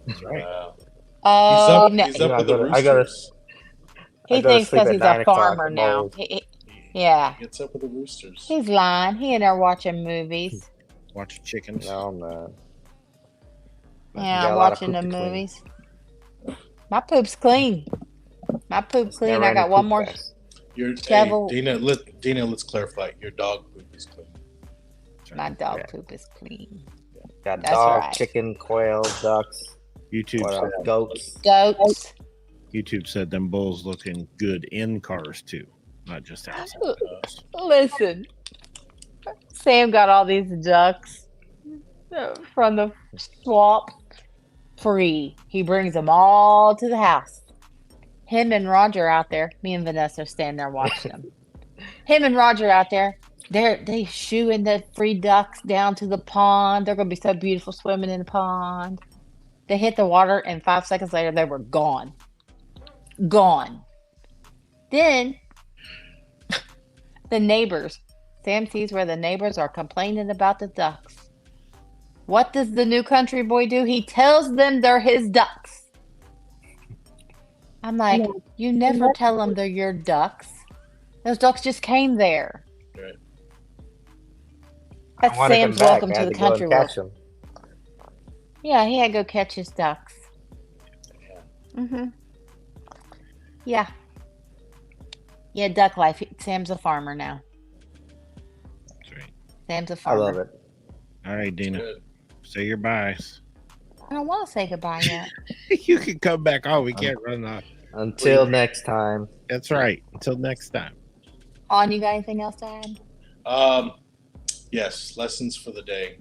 That's right. Wow. Oh, no. He's up with the I gotta- roosters. He I go to thinks sleep because at he's 9 a o'clock farmer and now. mold. Yeah. He gets up with the roosters. He's lying. He in there watching movies. Watch chickens. No, man. You Yeah, got a lot of watching the poop to clean. movies. My poop's clean. My poop's clean. Never I any got one poop more. bags. Your Devil- Dina, let's clarify. Your dog poop is clean. My dog Yeah. poop is clean. Got That's dog, right. chicken, quail, ducks, YouTube what else? said, Goats. Goats. YouTube said them bulls looking good in cars too, not just outside. Listen, Sam got all these ducks from the swamp free. He brings them all to the house. Him and Roger out there. Me and Vanessa stand there watching them. Him and Roger out there. They shooing the free ducks down to the pond. They're gonna be so beautiful swimming in the pond. They hit the water, and 5 seconds later, they were gone. Gone. Then the neighbors. Sam sees where the neighbors are complaining about the ducks. What does the new country boy do? He tells them they're his ducks. I'm like, you never tell them they're your ducks. Those ducks just came there. Right. I That's wanted them Sam's back. welcome I to had the go and country world. catch 'em. Yeah, he had to go catch his ducks. Yeah. Yeah, duck life. Sam's a farmer now. That's right. Sam's a I farmer. love it. All right, Dina, Good. say your byes. I don't want to say goodbye yet. You can come back. Oh, we can't run off. Until next time. That's right. Until next time. On, you got anything else to add? Yes, lessons for the day.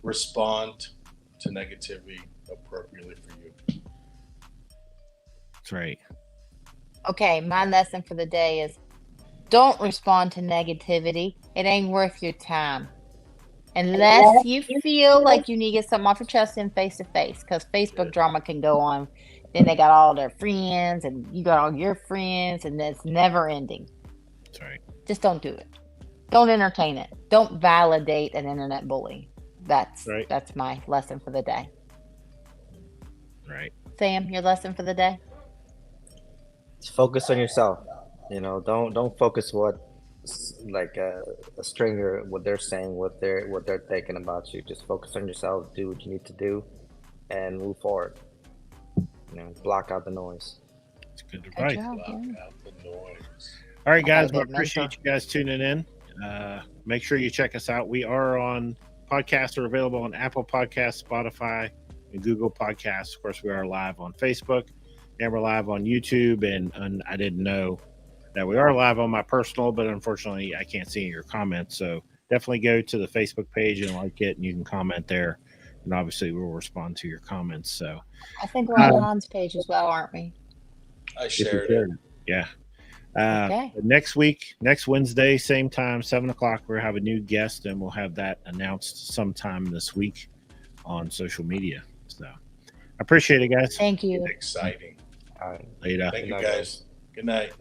Respond to negativity appropriately for you. That's right. Okay, my lesson for the day is don't respond to negativity. It ain't worth your time. Unless you feel like you need to get something off your chest in face to face, because Facebook drama can go on. Then they got all their friends, and you got all your friends, and it's never ending. That's right. Just don't do it. Don't entertain it. Don't validate an internet bully. That's Right. that's my lesson for the day. Right. Sam, your lesson for the day? Just focus on yourself. You know, don't focus what like a stranger, what they're saying, what they're thinking about you. Just focus on yourself. Do what you need to do, and move forward. You know, block out the noise. It's good Good advice. job, Block yeah. out the noise. All right, guys. I Well, did appreciate mental. you guys tuning in. Make sure you check us out. We are on podcasts are available on Apple Podcasts, Spotify, and Google Podcasts. Of course, we are live on Facebook and we're live on YouTube. And I didn't know that we are live on my personal, but unfortunately, I can't see your comments. So definitely go to the Facebook page and like it, and you can comment there. And obviously, we'll respond to your comments. So I think we're on Lon's page as well, aren't we? I if you shared it. could, yeah. Okay. Next week, next Wednesday, same time, 7:00, we'll have a new guest, and we'll have that announced sometime this week on social media. So I appreciate it, guys. Thank you. Exciting. All right. Later. Thank you Good night, guys. Good night.